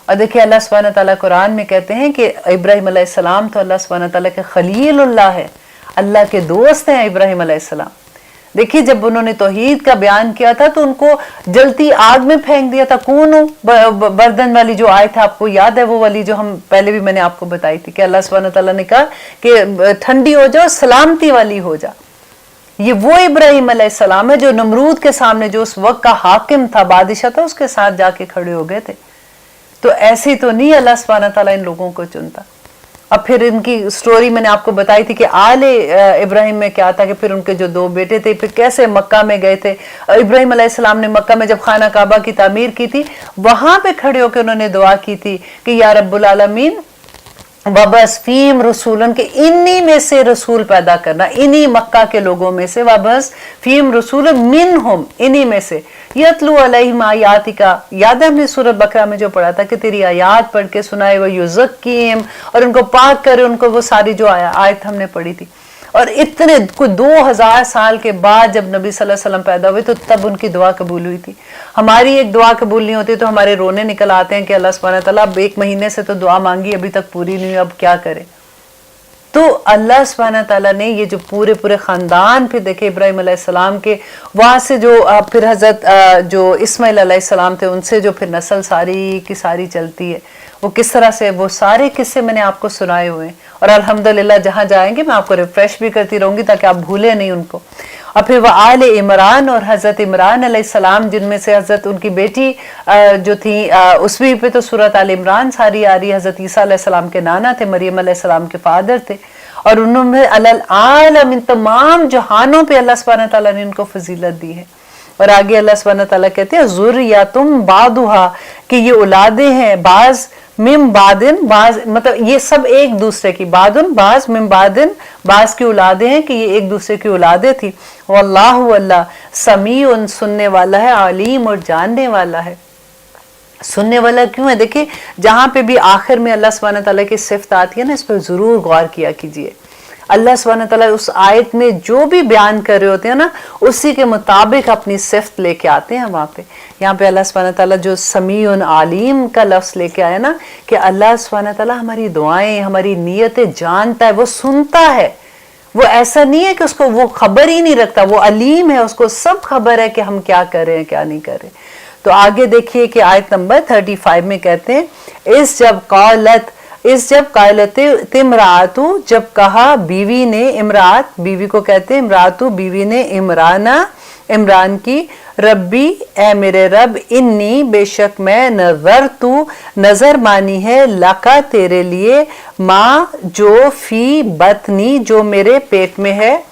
اور دیکھیں اللہ سبحانہ تعالیٰ قرآن میں کہتے ہیں کہ ابراہیم علیہ السلام تو اللہ سبحانہ تعالیٰ کے خلیل اللہ ہے, اللہ کے دوست ہیں ابراہیم علیہ السلام. دیکھیے جب انہوں نے توحید کا بیان کیا تھا تو ان کو جلتی آگ میں پھینک دیا تھا. کون بردن والی جو آیت ہے آپ کو یاد ہے, وہ والی جو ہم پہلے بھی میں نے آپ کو بتائی تھی کہ اللہ سبحانہ تعالیٰ نے کہا کہ ٹھنڈی ہو جاؤ, سلامتی والی ہو جا. یہ وہ ابراہیم علیہ السلام ہے جو نمرود کے سامنے, جو اس وقت کا حاکم تھا, بادشاہ تھا, اس کے ساتھ جا کے کھڑے ہو گئے تھے. تو ایسی تو نہیں اللہ سبحانہ تعالیٰ ان لوگوں کو چنتا. اب پھر ان کی سٹوری میں نے آپ کو بتائی تھی کہ آل ابراہیم میں کیا تھا, کہ پھر ان کے جو 2 بیٹے تھے پھر کیسے مکہ میں گئے تھے. ابراہیم علیہ السلام نے مکہ میں جب خانہ کعبہ کی تعمیر کی تھی, وہاں پہ کھڑے ہو کے انہوں نے دعا کی تھی کہ یا رب العالمین وَبَعْثْ فِيهِمْ رَسُولًا, کہ انہی میں سے رسول پیدا کرنا, انہی مکہ کے لوگوں میں سے. وَبَعْثْ فِيهِمْ رَسُولًا مِّنْهُمْ, انہی میں سے. یتلو علیہم آیاتک, یاد ہے ہم نے سورۃ بقرہ میں جو پڑھا تھا کہ تیری آیات پڑھ کے سنائے, وَيُزَكِّيهِمْ, اور ان کو پاک کرے, ان کو وہ ساری جو آیت ہم نے پڑھی تھی. اور اتنے کوئی 2000 سال کے بعد جب نبی صلی اللہ علیہ وسلم پیدا ہوئے تو تب ان کی دعا قبول ہوئی تھی. ہماری ایک دعا قبول نہیں ہوتی تو ہمارے رونے نکل آتے ہیں کہ اللہ سبحانہ تعالیٰ اب 1 مہینے سے تو دعا مانگی ابھی تک پوری نہیں ہوئی, اب کیا کرے. تو اللہ سبحانہ تعالیٰ نے یہ جو پورے خاندان پھر دیکھے ابراہیم علیہ السلام کے, وہاں سے جو پھر حضرت جو اسماعیل علیہ السلام تھے ان سے جو پھر نسل ساری کی ساری چلتی ہے, وہ کس طرح سے, وہ سارے قصے میں نے آپ کو سنائے ہوئے ہیں. اور الحمدللہ جہاں جائیں گے میں آپ کو ریفریش بھی کرتی رہوں گی تاکہ آپ بھولیں نہیں ان کو. اور پھر وہ آل عمران, اور حضرت عمران علیہ السلام جن میں سے حضرت ان کی بیٹی جو تھی اس بھی پہ تو سورۃ آل عمران ساری آ رہی ہے. حضرت عیسیٰ علیہ السلام کے نانا تھے, مریم علیہ السلام کے فادر تھے, اور انہوں میں العالم تمام جہانوں پہ اللہ سبحانہ تعالیٰ نے ان کو فضیلت دی ہے. اور آگے اللہ سبحانہ تعالیٰ کہتے ہیں ذریاتم بعضھا, کہ یہ اولادیں ہیں بعض मिम बादिन बाज, मतलब ये सब एक दूसरे की, बादुन बाज, मिम बादिन बाज की औलादें हैं कि ये एक दूसरे की औलादें थी। वल्लाहु अल्लाह समीउन सुनने वाला है, अलीम और जानने वाला है। सुनने वाला क्यों है? देखिए जहां पे भी आखिर में अल्लाह सुब्हानहू तआला की सिफत आती है ना, इस पर जरूर गौर किया कीजिए। अल्लाह सुब्हानहू तआला उस आयत में जो भी बयान कर रहे होते हैं ना, उसी के मुताबिक अपनी सिफत लेके आते हैं वहां पे। यहाँ पे अल्लाह सुब्हानहू तआला जो समीउन आलीम का लफ्ज लेके आया ना, कि अल्लाह सुब्हानहू तआला हमारी दुआएं, हमारी नीयतें जानता है, वो सुनता है। वो ऐसा नहीं है कि उसको वो खबर ही नहीं रखता, वो अलीम है, उसको सब खबर है कि हम क्या कर रहे हैं क्या नहीं कर रहे। तो आगे देखिए कि आयत नंबर 35 में कहते हैं, इस जब कालत इमरातु, जब कहा बीवी ने, इमरात बीवी को कहते हैं, इमरातु बीवी ने, इमरान की, रब्बी ए मेरे रब, इन्नी बेशक मैं, नजर मानी है, लका तेरे लिए, माँ जो फी बतनी जो मेरे पेट में है,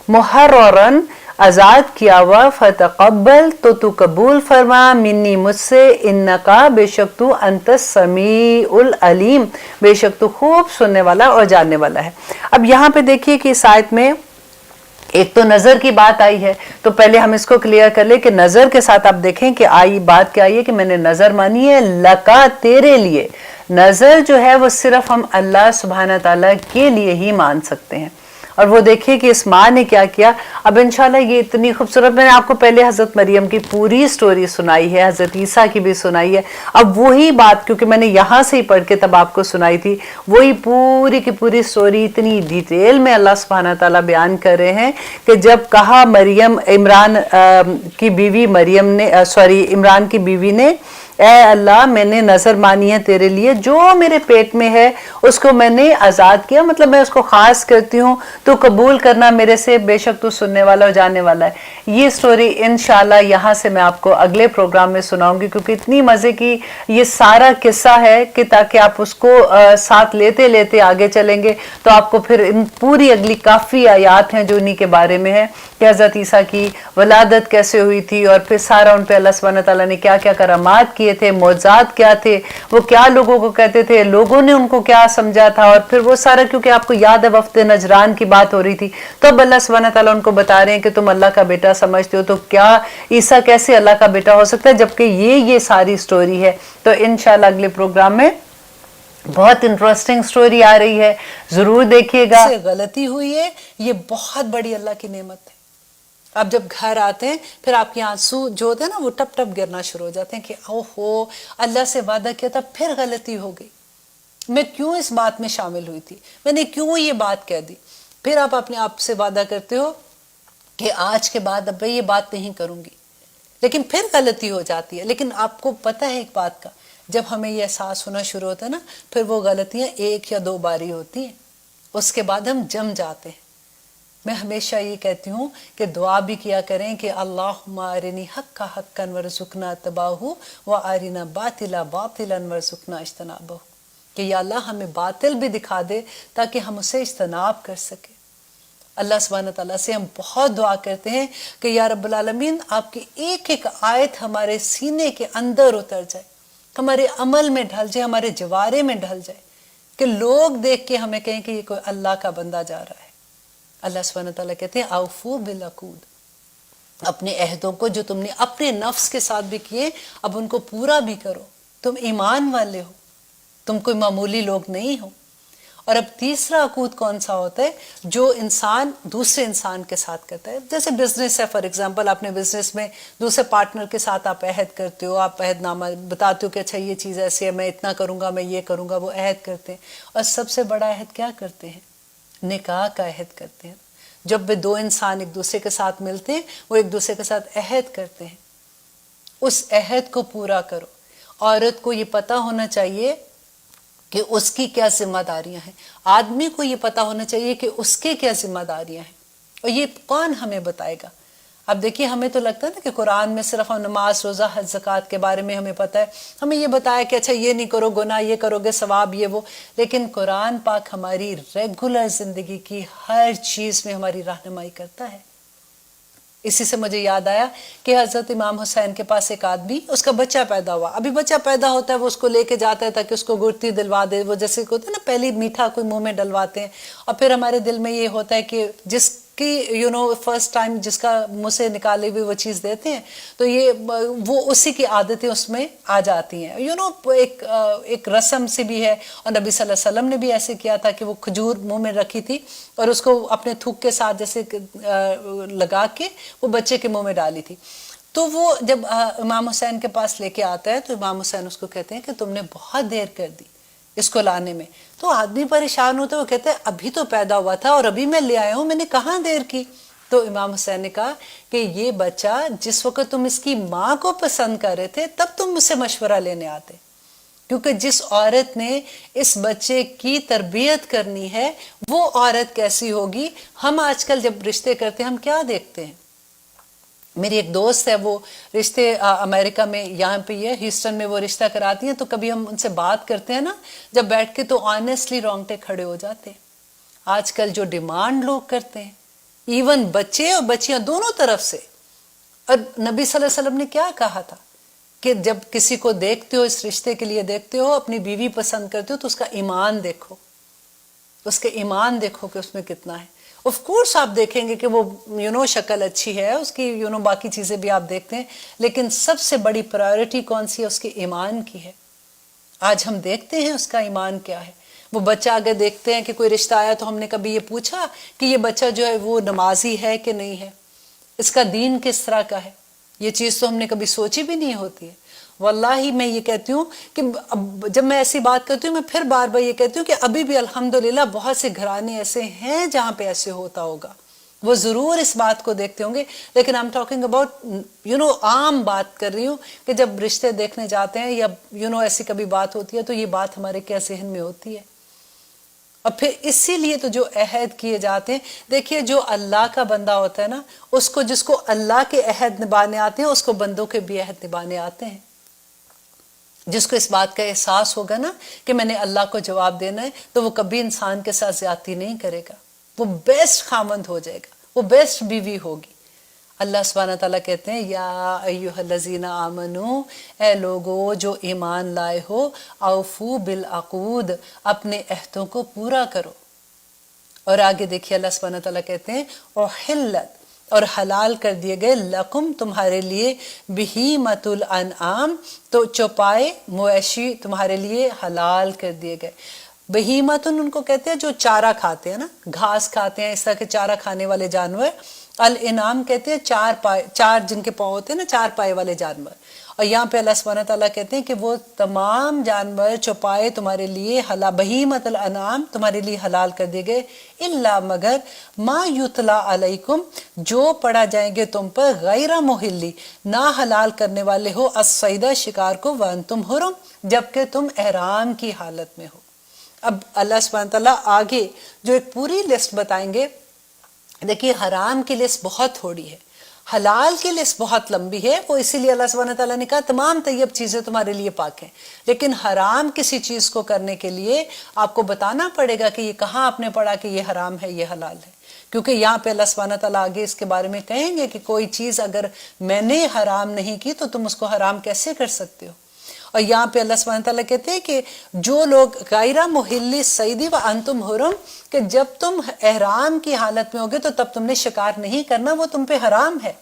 मुहर्ररन आजाद किया हुआ, फतकब्बल तो तू कबूल फरमा, मिन्नी मुझसे, इन्नका बेशक तू, अंत समीउल अलीम बेशक तू खूब सुनने वाला और जानने वाला है। अब यहाँ पे देखिए कि इस आयत में एक तो नजर की बात आई है, तो पहले हम इसको क्लियर कर ले कि नजर के साथ आप देखें कि आई बात क्या आई है कि मैंने नजर मानी है, लका तेरे लिए। नजर जो है वो सिर्फ हम अल्लाह सुब्हानहू तआला के लिए ही मान सकते हैं। और वो देखिए कि इस माँ ने क्या किया। अब इंशाल्लाह ये इतनी खूबसूरत, मैंने आपको पहले हजरत मरियम की पूरी स्टोरी सुनाई है, हजरत ईसा की भी सुनाई है। अब वही बात, क्योंकि मैंने यहाँ से ही पढ़ के तब आपको सुनाई थी, वही पूरी की पूरी स्टोरी इतनी डिटेल में अल्लाह सुब्हानहू तआला बयान कर रहे हैं कि जब कहा मरियम, इमरान की बीवी मरियम ने, इमरान की बीवी ने, ए अल्लाह मैंने नजर मानी है तेरे लिए, जो मेरे पेट में है उसको मैंने आजाद किया, मतलब मैं उसको खास करती हूँ, तो कबूल करना मेरे से, बेशक तू सुनने वाला और जानने वाला है। ये स्टोरी इंशाल्लाह यहाँ से मैं आपको अगले प्रोग्राम में सुनाऊंगी, क्योंकि इतनी मजे की ये सारा किस्सा है कि ताकि आप उसको साथ लेते लेते आगे चलेंगे तो आपको फिर इन पूरी अगली काफी आयात हैं जो उन्हीं के बारे में है कि हजरत ईसा की वलादत कैसे हुई थी, और फिर सारा उन पे अल्लाह सुब्हानहू तआला ने क्या क्या करामात किए थे, मौजज़ात क्या थे, वो क्या लोगों को कहते थे, लोगों ने उनको क्या समझा था, और फिर वो सारा, क्योंकि आपको याद है वफ्त नजरान की बात हो रही थी, तब अल्लाह सुब्हानहू तआला उनको बता रहे हैं कि तुम अल्लाह का बेटा समझते हो, तो क्या ईसा कैसे अल्लाह का बेटा हो सकता है, जबकि ये सारी स्टोरी है। तो इंशाल्लाह अगले प्रोग्राम में बहुत इंटरेस्टिंग स्टोरी आ रही है, जरूर देखिएगा। गलती हुई है, ये बहुत बड़ी अल्लाह की नेमत है। आप जब घर आते हैं फिर आपके आंसू जो होते हैं ना वो टप टप गिरना शुरू हो जाते हैं कि ओहो अल्लाह से वादा किया था फिर गलती हो गई, मैं क्यों इस बात में शामिल हुई थी, मैंने क्यों ये बात कह दी। फिर आप अपने आप से वादा करते हो कि आज के बाद अब मैं ये बात नहीं करूंगी, लेकिन फिर गलती हो जाती है। लेकिन आपको पता है एक बात का, जब हमें ये एहसास होना शुरू होता है ना, फिर वो गलतियां 1 या 2 बारी होती हैं, उसके बाद हम जम जाते हैं। मैं हमेशा ये कहती हूँ कि दुआ भी किया करें कि अल्लाहुम्मा अरिनी हक्का हक्कन वरज़ुक़ना तबाहु व अरिना बातिला बातिलन वरज़ुक़ना इज्तनाबहु, कि या अल्लाह हमें बातिल भी दिखा दे ताकि हम उसे इज्तनाब कर सके। अल्लाह सुब्हानहू तआला से हम बहुत दुआ करते हैं कि या रब्बुल आलमीन आपकी एक एक आयत हमारे सीने के अंदर उतर जाए, हमारे अमल में ढल जाए, हमारे जवारे में ढल जाए, कि लोग देख के हमें कहें कि ये कोई अल्लाह का बंदा जा रहा है। अल्लाह सुब्हानहू तआला कहते हैं औफू बिल अक़ूद, अपने अहदों को जो तुमने अपने नफ्स के साथ भी किए अब उनको पूरा भी करो, तुम ईमान वाले हो, तुम कोई मामूली लोग नहीं हो। और अब तीसरा अकूद कौन सा होता है, जो इंसान दूसरे इंसान के साथ करता है। जैसे बिजनेस है, फॉर एग्जांपल आपने बिजनेस में दूसरे पार्टनर के साथ आप अहद करते हो, आप अहदनामा बताते हो कि अच्छा ये चीज़ ऐसी है, मैं इतना करूँगा, मैं ये करूँगा, वो अहद करते हैं। और सबसे बड़ा अहद क्या करते हैं, निकाह का अहद करते हैं। जब भी 2 इंसान एक दूसरे के साथ मिलते हैं वो एक दूसरे के साथ अहद करते हैं, उस अहद को पूरा करो। औरत को ये पता होना चाहिए कि उसकी क्या जिम्मेदारियां हैं, आदमी को ये पता होना चाहिए कि उसके क्या जिम्मेदारियां हैं, और ये कौन हमें बताएगा। अब देखिए हमें तो लगता है ना कि कुरान में सिर्फ हम नमाज रोज़ा हज ज़कात के बारे में हमें पता है, हमें ये बताया कि अच्छा ये नहीं करो गुनाह, ये करोगे सवाब, ये वो, लेकिन कुरान पाक हमारी रेगुलर ज़िंदगी की हर चीज़ में हमारी रहनुमाई करता है। اسی سے مجھے یاد آیا کہ حضرت امام حسین کے پاس ایک آدمی، اس کا بچہ پیدا ہوا، ابھی بچہ پیدا ہوتا ہے وہ اس کو لے کے جاتا ہے تاکہ اس کو گڑتی دلوا دے، وہ جیسے ہوتا ہے نا پہلی میٹھا کوئی منہ میں ڈلواتے ہیں، اور پھر ہمارے دل میں یہ ہوتا ہے کہ جس کی فرسٹ ٹائم جس کا منہ سے نکالے ہوئے وہ چیز دیتے ہیں تو یہ وہ اسی کی عادتیں اس میں آ جاتی ہیں، ایک رسم سے بھی ہے، اور نبی صلی اللہ علیہ وسلم نے بھی ایسے کیا تھا کہ وہ کھجور منہ میں رکھی تھی اور اس کو اپنے تھوک کے ساتھ جیسے لگا کے وہ بچے کے منہ میں ڈالی تھی. تو وہ جب امام حسین کے پاس لے کے آتا ہے تو امام حسین اس کو کہتے ہیں کہ تم نے بہت دیر کر دی اس کو لانے میں. تو آدمی پریشان ہوتا ہے، وہ کہتے ہیں ابھی تو پیدا ہوا تھا اور ابھی میں لے آیا ہوں، میں نے کہاں دیر کی. تو امام حسین نے کہا کہ یہ بچہ جس وقت تم اس کی ماں کو پسند کر رہے تھے تب تم مجھ سے مشورہ لینے آتے، کیونکہ جس عورت نے اس بچے کی تربیت کرنی ہے وہ عورت کیسی ہوگی. ہم آج کل جب رشتے کرتے ہیں ہم کیا دیکھتے ہیں؟ میری ایک دوست ہے، وہ رشتے امریکہ میں یہاں پہ یہ ہیوسٹن میں وہ رشتہ کراتی ہیں، تو کبھی ہم ان سے بات کرتے ہیں نا جب بیٹھ کے تو آنیسٹلی رونگٹے کھڑے ہو جاتے ہیں. آج کل جو ڈیمانڈ لوگ کرتے ہیں، ایون بچے اور بچیاں دونوں طرف سے. اور نبی صلی اللہ علیہ وسلم نے کیا کہا تھا کہ جب کسی کو دیکھتے ہو، اس رشتے کے لیے دیکھتے ہو، اپنی بیوی پسند کرتے ہو تو اس کا ایمان دیکھو، اس کے ایمان دیکھو کہ اس میں کتنا ہے. آف کورس آپ دیکھیں گے کہ وہ شکل اچھی ہے اس کی، باقی چیزیں بھی آپ دیکھتے ہیں، لیکن سب سے بڑی پرائیورٹی کون سی ہے؟ اس کے ایمان کی ہے. آج ہم دیکھتے ہیں اس کا ایمان کیا ہے. وہ بچہ اگر دیکھتے ہیں کہ کوئی رشتہ آیا تو ہم نے کبھی یہ پوچھا کہ یہ بچہ جو ہے وہ نمازی ہے کہ نہیں ہے، اس کا دین کس طرح کا ہے؟ یہ چیز تو ہم نے کبھی سوچی بھی نہیں ہوتی ہے. واللہ میں یہ کہتی ہوں کہ جب میں ایسی بات کرتی ہوں میں پھر بار بار یہ کہتی ہوں کہ ابھی بھی الحمدللہ بہت سے گھرانے ایسے ہیں جہاں پہ ایسے ہوتا ہوگا، وہ ضرور اس بات کو دیکھتے ہوں گے. لیکن I'm talking about عام بات کر رہی ہوں کہ جب رشتے دیکھنے جاتے ہیں یا ایسی کبھی بات ہوتی ہے تو یہ بات ہمارے کیا ذہن میں ہوتی ہے. اور پھر اسی لیے تو جو عہد کیے جاتے ہیں، دیکھیے جو اللہ کا بندہ ہوتا ہے نا، اس کو جس کو اللہ کے عہد نبھانے آتے ہیں اس کو بندوں کے بھی عہد نبھانے آتے ہیں. جس کو اس بات کا احساس ہوگا نا کہ میں نے اللہ کو جواب دینا ہے تو وہ کبھی انسان کے ساتھ زیادتی نہیں کرے گا، وہ بیسٹ خامند ہو جائے گا، وہ بیسٹ بیوی ہوگی. اللہ سبحانہ تعالیٰ کہتے ہیں یا ایھا الذین آمنو، اے لوگو جو ایمان لائے ہو، اوفو بالعقود، اپنے عہدوں کو پورا کرو. اور آگے دیکھیے اللہ سبحانہ تعالیٰ کہتے ہیں احلت، اور حلال کر دیے گئے لکم تمہارے لیے، بہیمۃ الانعام، تو چوپائے مویشی تمہارے لیے حلال کر دیے گئے. بہیمتن ان کو کہتے ہیں جو چارہ کھاتے ہیں نا، گھاس کھاتے ہیں، اس طرح کے چارہ کھانے والے جانور. الانعام کہتے ہیں چار جن کے پاؤں ہوتے ہیں نا، چار پائے والے جانور. اور یہاں پہ اللہ سبحانہ تعالیٰ کہتے ہیں کہ وہ تمام جانور چوپائے تمہارے لیے بہیمۃ الانعام تمہارے لیے حلال کر دیے گئے، الا مگر ما یتلا علیکم، جو پڑھا جائیں گے تم پر، غیر محلی، نہ حلال کرنے والے ہو، الصیدہ، شکار کو، وانتم حرم، جبکہ تم احرام کی حالت میں ہو. اب اللہ سبحانہ تعالیٰ آگے جو ایک پوری لسٹ بتائیں گے. دیکھیے حرام کی لسٹ بہت تھوڑی ہے، حلال کی لسٹ بہت لمبی ہے. وہ اسی لیے اللہ سبحانہ تعالیٰ نے کہا تمام طیب چیزیں تمہارے لیے پاک ہیں، لیکن حرام کسی چیز کو کرنے کے لیے آپ کو بتانا پڑے گا کہ یہ کہاں آپ نے پڑھا کہ یہ حرام ہے، یہ حلال ہے. کیونکہ یہاں پہ اللہ سبحانہ تعالیٰ آگے اس کے بارے میں کہیں گے کہ کوئی چیز اگر میں نے حرام نہیں کی تو تم اس کو حرام کیسے کر سکتے ہو. اور یہاں پہ اللہ سبحانہ تعالیٰ کہتے ہیں کہ جو لوگ غیر محل صیدی و انتم حرم، کہ جب تم احرام کی حالت میں ہوگے تو تب تم نے شکار نہیں کرنا، وہ تم پہ حرام ہے.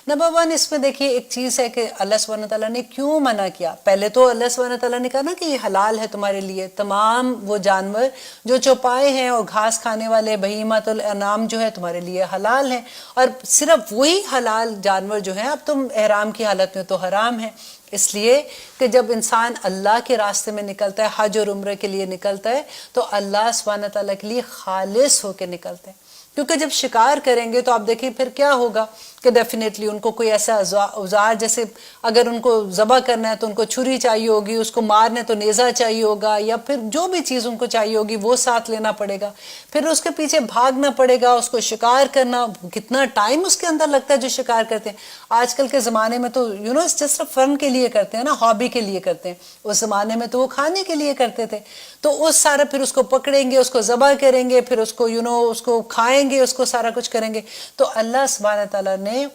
نمبر 1 اس میں دیکھیے ایک چیز ہے کہ اللہ سبحانہ تعالیٰ نے کیوں منع کیا. پہلے تو اللہ سبحانہ تعالیٰ نے کہا نا کہ یہ حلال ہے تمہارے لیے، تمام وہ جانور جو چوپائے ہیں اور گھاس کھانے والے بہیمۃ الانعام جو ہے تمہارے لیے حلال ہیں، اور صرف وہی حلال جانور جو ہیں اب تم احرام کی حالت میں تو حرام ہیں. اس لیے کہ جب انسان اللہ کے راستے میں نکلتا ہے، حج اور عمرے کے لیے نکلتا ہے، تو اللہ سبحانہ تعالیٰ کے لیے خالص ہو کے نکلتے ہیں. کیونکہ جب شکار کریں گے تو آپ دیکھیں پھر کیا ہوگا کہ ڈیفینیٹلی ان کو کوئی ایسا اوزار، جیسے اگر ان کو ذبح کرنا ہے تو ان کو چھری چاہیے ہوگی، اس کو مارنے تو نیزہ چاہیے ہوگا، یا پھر جو بھی چیز ان کو چاہیے ہوگی وہ ساتھ لینا پڑے گا. پھر اس کے پیچھے بھاگنا پڑے گا، اس کو شکار کرنا. کتنا ٹائم اس کے اندر لگتا ہے جو شکار کرتے ہیں. آج کل کے زمانے میں تو جس طرح فن کے لیے کرتے ہیں نا، ہابی کے لیے کرتے ہیں، اس زمانے میں تو وہ کھانے کے لیے کرتے تھے. تو اس سارا پھر اس کو پکڑیں گے، اس کو ذبح کریں گے، پھر اس کو اس کو کھائیں گے، اس کو سارا کچھ کریں گے. تو اللہ سبحانہ تعالیٰ نے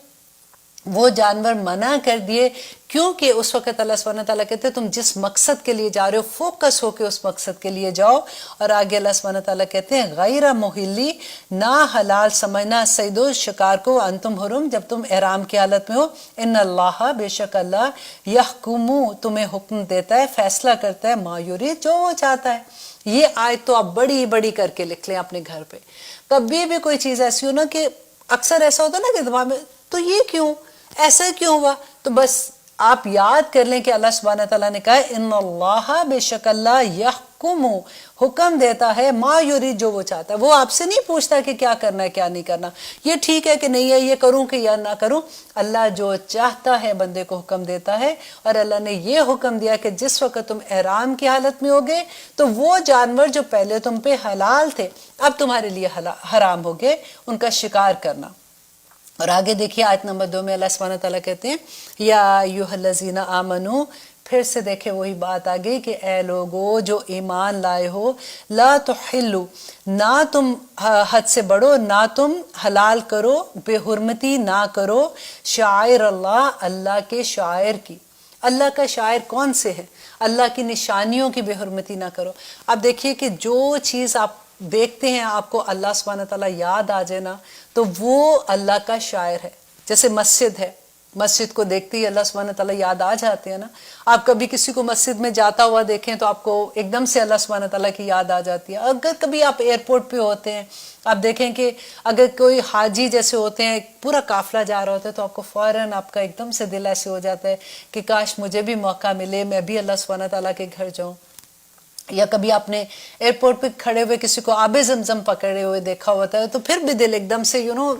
وہ جانور منع کر دیے، کیونکہ اس وقت اللہ سبحانہ تعالیٰ کہتے ہیں تم جس مقصد کے لیے جا رہے ہو فوکس ہو کے اس مقصد کے لیے جاؤ. اور آگے اللہ سبحانہ تعالیٰ کہتے ہیں غیر محلی، نہ حلال سمجھنا صید و شکار کو انتم حرم، جب تم احرام کی حالت میں ہو. ان اللہ، بے شک اللہ، یحکمو، تمہیں حکم دیتا ہے، فیصلہ کرتا ہے، ما یرید، جو وہ چاہتا ہے. یہ آیت تو آپ بڑی بڑی کر کے لکھ لیں اپنے گھر پہ. کبھی بھی کوئی چیز ایسی ہو نا کہ اکثر ایسا ہوتا نا کہ دماغ میں تو یہ کیوں، ایسا کیوں ہوا، تو بس آپ یاد کر لیں کہ اللہ سبحانہ تعالیٰ نے کہا ان اللہ، بے شک اللہ، یحکم، حکم دیتا ہے، ما یرید، جو وہ چاہتا ہے. وہ آپ سے نہیں پوچھتا کہ کیا کرنا ہے کیا نہیں کرنا، یہ ٹھیک ہے کہ نہیں ہے، یہ کروں کہ یا نہ کروں. اللہ جو چاہتا ہے بندے کو حکم دیتا ہے. اور اللہ نے یہ حکم دیا کہ جس وقت تم احرام کی حالت میں ہوگے تو وہ جانور جو پہلے تم پہ حلال تھے اب تمہارے لیے حرام ہو گئے، ان کا شکار کرنا. اور آگے دیکھیے آیت نمبر 2 میں اللہ سبحانہ تعالیٰ کہتے ہیں یا ایھا الذین آمنو، پھر سے دیکھیں وہی بات آ گئی کہ اے لوگو جو ایمان لائے ہو، لا تحلو، نہ تم حد سے بڑھو، نہ تم حلال کرو، بے حرمتی نہ کرو، شعائر اللہ، اللہ کے شاعر کی. اللہ کا شاعر کون سے ہے؟ اللہ کی نشانیوں کی بے حرمتی نہ کرو. اب دیکھیے کہ جو چیز آپ دیکھتے ہیں آپ کو اللہ سبحانہ تعالیٰ یاد آ جائے نا تو وہ اللہ کا شاعر ہے. جیسے مسجد ہے، مسجد کو دیکھتے ہی اللہ سبحانہ تعالیٰ یاد آ جاتے ہیں نا. آپ کبھی کسی کو مسجد میں جاتا ہوا دیکھیں تو آپ کو ایک دم سے اللہ سبحانہ تعالیٰ کی یاد آ جاتی ہے. اگر کبھی آپ ایئرپورٹ پہ ہوتے ہیں، آپ دیکھیں کہ اگر کوئی حاجی جیسے ہوتے ہیں، پورا قافلہ جا رہا ہوتا ہے، تو آپ کو فوراً آپ کا ایک دم سے دل ایسے ہو جاتا ہے کہ کاش مجھے بھی موقع ملے، میں بھی اللہ سبحانہ تعالیٰ کے گھر جاؤں. یا کبھی آپ نے ایئرپورٹ پہ کھڑے ہوئے کسی کو آب زمزم پکڑے ہوئے دیکھا ہوتا ہے تو پھر بھی دل ایک دم سے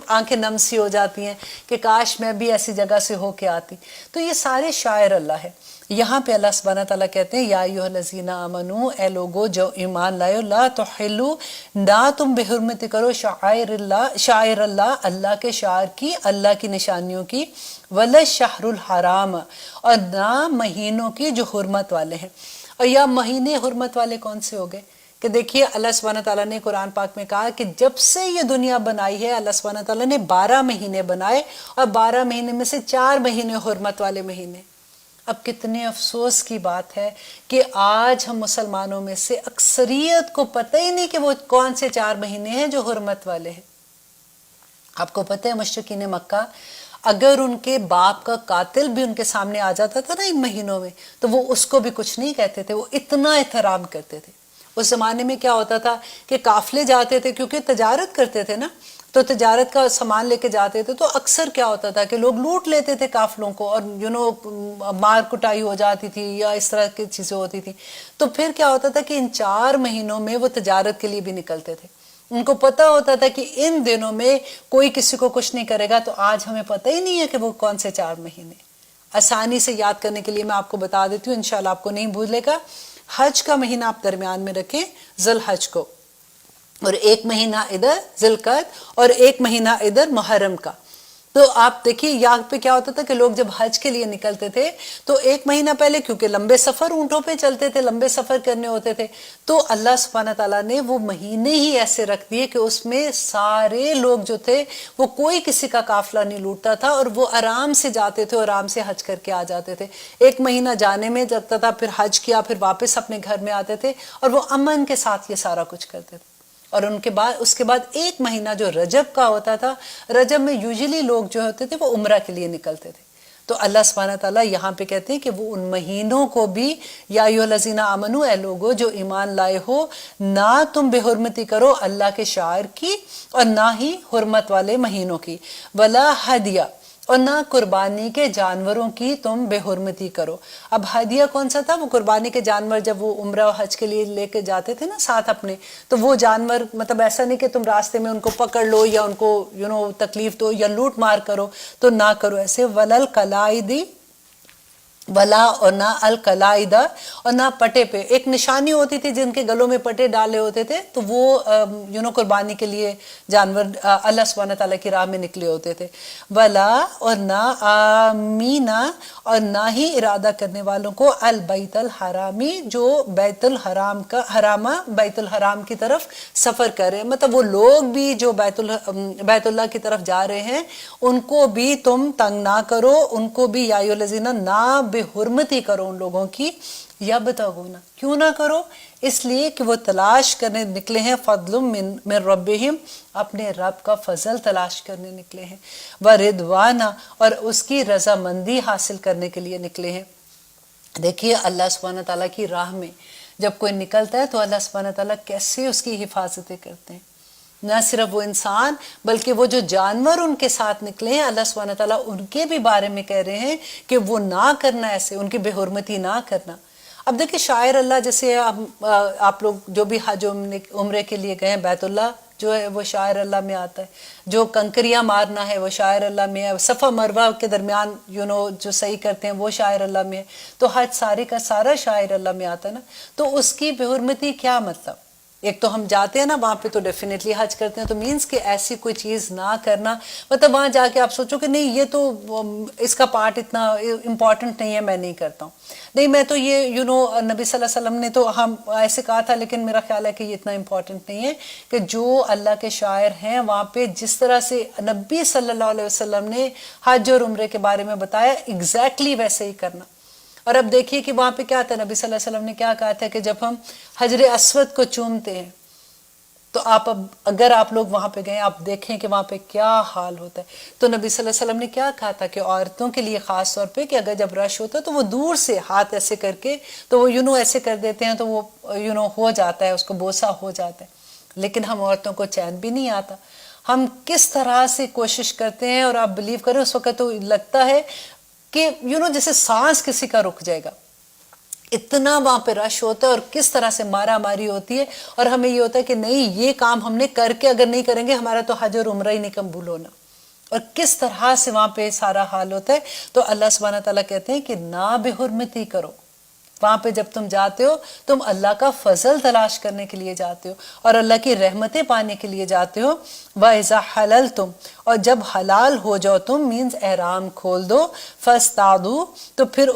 آنکھیں نم سی ہو جاتی ہیں کہ کاش میں بھی ایسی جگہ سے ہو کے آتی. تو یہ سارے شاعر اللہ ہے. یہاں پہ اللہ سبحانہ تعالیٰ کہتے ہیں یا ایھا الذین آمنو، اے لوگو جو ایمان لائے، لا تحلو، نہ تم بے حرمتی کرو، شعائر اللہ، اللہ کے شاعر کی، اللہ کی نشانیوں کی، ولا الشہر الحرام، اور نہ مہینوں کی جو حرمت والے ہیں. اور یا مہینے حرمت والے کون سے ہو گئے کہ دیکھیے اللہ سبحانہ تعالیٰ نے قرآن پاک میں کہا کہ جب سے یہ دنیا بنائی ہے اللہ سبحانہ تعالیٰ نے 12 مہینے بنائے، اور 12 مہینے میں سے 4 مہینے حرمت والے مہینے. اب کتنے افسوس کی بات ہے کہ آج ہم مسلمانوں میں سے اکثریت کو پتہ ہی نہیں کہ وہ کون سے 4 مہینے ہیں جو حرمت والے ہیں. آپ کو پتہ ہے مشرکین مکہ اگر ان کے باپ کا قاتل بھی ان کے سامنے آ جاتا تھا نا ان مہینوں میں تو وہ اس کو بھی کچھ نہیں کہتے تھے، وہ اتنا احترام کرتے تھے. اس زمانے میں کیا ہوتا تھا کہ قافلے جاتے تھے، کیونکہ تجارت کرتے تھے نا، تو تجارت کا سامان لے کے جاتے تھے، تو اکثر کیا ہوتا تھا کہ لوگ لوٹ لیتے تھے قافلوں کو، اور مار کٹائی ہو جاتی تھی یا اس طرح کی چیزیں ہوتی تھی. تو پھر کیا ہوتا تھا کہ ان 4 مہینوں میں وہ تجارت کے لیے بھی نکلتے تھے. ان کو پتہ ہوتا تھا کہ ان دنوں میں کوئی کسی کو کچھ نہیں کرے گا. تو آج ہمیں پتہ ہی نہیں ہے کہ وہ کون سے 4 مہینے. آسانی سے یاد کرنے کے لیے میں آپ کو بتا دیتی ہوں، انشاءاللہ آپ کو نہیں بھولے گا. حج کا مہینہ آپ درمیان میں رکھیں، ذی الحج کو، اور 1 مہینہ ادھر ذی القعدہ، اور 1 مہینہ ادھر محرم کا. تو آپ دیکھیے یہاں پہ کیا ہوتا تھا کہ لوگ جب حج کے لیے نکلتے تھے تو 1 مہینہ پہلے، کیونکہ لمبے سفر اونٹوں پہ چلتے تھے، لمبے سفر کرنے ہوتے تھے، تو اللہ سبحانہ تعالیٰ نے وہ مہینے ہی ایسے رکھ دیے کہ اس میں سارے لوگ جو تھے وہ کوئی کسی کا قافلہ نہیں لوٹتا تھا، اور وہ آرام سے جاتے تھے اور آرام سے حج کر کے آ جاتے تھے. 1 مہینہ جانے میں لگتا تھا، پھر حج کیا، پھر واپس اپنے گھر میں آتے تھے، اور وہ امن کے ساتھ یہ سارا کچھ کرتے تھے. اور اس کے بعد 1 مہینہ جو رجب کا ہوتا تھا، رجب میں یوزلی لوگ جو ہوتے تھے وہ عمرہ کے لیے نکلتے تھے. تو اللہ سبحانہ تعالیٰ یہاں پہ کہتے ہیں کہ وہ ان مہینوں کو بھی یا ایھا الذین آمنو، اے لوگو جو ایمان لائے ہو، نہ تم بے حرمتی کرو اللہ کے شاعر کی، اور نہ ہی حرمت والے مہینوں کی، ولا ہدیہ، اور نہ قربانی کے جانوروں کی تم بے حرمتی کرو. اب ہدیہ کون سا تھا؟ وہ قربانی کے جانور جب وہ عمرہ و حج کے لیے لے کے جاتے تھے نا ساتھ اپنے، تو وہ جانور مطلب ایسا نہیں کہ تم راستے میں ان کو پکڑ لو یا ان کو تکلیف دو یا لوٹ مار کرو، تو نہ کرو ایسے. ولل قلائد، वला और ना अल कलाइदा और ना पटे पे। एक निशानी होती थी जिनके गलों में पटे डाले होते थे, तो वो कुर्बानी के लिए जानवर अल्लाह सुब्हानहू तआला की राह में निकले होते थे। वला और ना आमीना और ना ही इरादा करने वालों को अल बैतुल हरामी, जो बैतुल हराम का हरामा बैतुल हराम की तरफ सफर कर रहे हैं, मतलब वो लोग भी जो बैतुल्लाह की तरफ जा रहे हैं उनको भी तुम तंग ना करो, उनको भी या अय्युहल्लज़ीना ना बेहुरमती करो उन लोगों की। या बतागुना, क्यों ना करो? इसलिए कि वो तलाश करने निकले हैं फضलुम मिन रब्बिहिम, अपने रब का फजल तलाश करने निकले हैं, व रिदवाना, और उसकी रजामंदी हासिल करने के लिए निकले हैं। देखिए अल्लाह सुब्हानहू तआला की राह में जब कोई निकलता है तो अल्लाह सुब्हानहू तआला कैसे उसकी हिफाजतें करते हैं। न सिर्फ वो इंसान बल्कि वो जो जानवर उनके साथ निकले हैं, अल्लाह सुब्हानहू तआला उनके भी बारे में कह रहे हैं कि वो ना करना, ऐसे उनकी बेहुरमती ना करना। अब देखिए शायर अल्लाह, जैसे आप लोग जो भी हज उम्रे के लिए गए हैं, बैतुल्लाह जो है वो शायर अल्लाह में आता है, जो कंकरियां मारना है वो शायर अल्लाह में है, सफ़ा मरवा के दरमियान जो सही करते हैं वो शायर अल्लाह में है, तो हज सारे का सारा शायर अल्लाह में आता है ना। तो उसकी बेहुरमती क्या मतलब? एक तो हम जाते हैं ना वहाँ पे तो डेफिनेटली हज करते हैं, तो मीन्स कि ऐसी कोई चीज़ ना करना, मतलब वहाँ जाके आप सोचो कि नहीं ये तो इसका पार्ट इतना इम्पॉर्टेंट नहीं है, मैं नहीं करता हूँ, नहीं मैं तो ये नबी सल्लल्लाहु अलैहि वसल्लम ने तो हम ऐसे कहा था, लेकिन मेरा ख्याल है कि ये इतना इम्पॉर्टेंट नहीं है कि जो अल्लाह के शायर हैं वहाँ पे जिस तरह से नबी सल्लल्लाहु अलैहि वसल्लम ने हज और उम्रे के बारे में बताया, एग्जैक्टली वैसे ही करना। और अब देखिए कि वहाँ पे क्या था, नबी सल्लल्लाहु अलैहि वसल्लम ने क्या कहा था कि जब हम हजर अस्वद को चूमते हैं तो आप अगर आप लोग वहाँ पे गए, आप देखें कि वहाँ पे क्या हाल होता है। तो नबी सल्लल्लाहु अलैहि वसल्लम ने क्या कहा था कि औरतों के लिए ख़ास तौर पे कि अगर जब रश होता है तो वो दूर से हाथ ऐसे करके, तो वो ऐसे कर देते हैं तो वो हो जाता है, उसको बोसा हो जाता है। लेकिन हम औरतों को चैन भी नहीं आता, हम किस तरह से कोशिश करते हैं, और आप बिलीव करें उस वक्त तो लगता है कि जैसे सांस किसी का रुक जाएगा, इतना वहां पे रश होता है और किस तरह से मारा मारी होती है। और हमें ये होता है कि नहीं ये काम हमने करके अगर नहीं करेंगे हमारा तो हज और उम्रा ही नहीं कबूल होना, और किस तरह से वहां पे सारा हाल होता है। तो अल्लाह सुब्हानहू तआला कहते हैं कि ना बेहुरमती करो। वहां पे जब तुम जाते हो तुम अल्लाह का फजल तलाश करने के लिए जाते हो और अल्लाह की रहमतें पाने के लिए जाते हो। व इज़ा हलल तुम, और जब हलाल हो जाओ तुम, मीन्स एहराम खोल दो, फस्तादू, तो फिर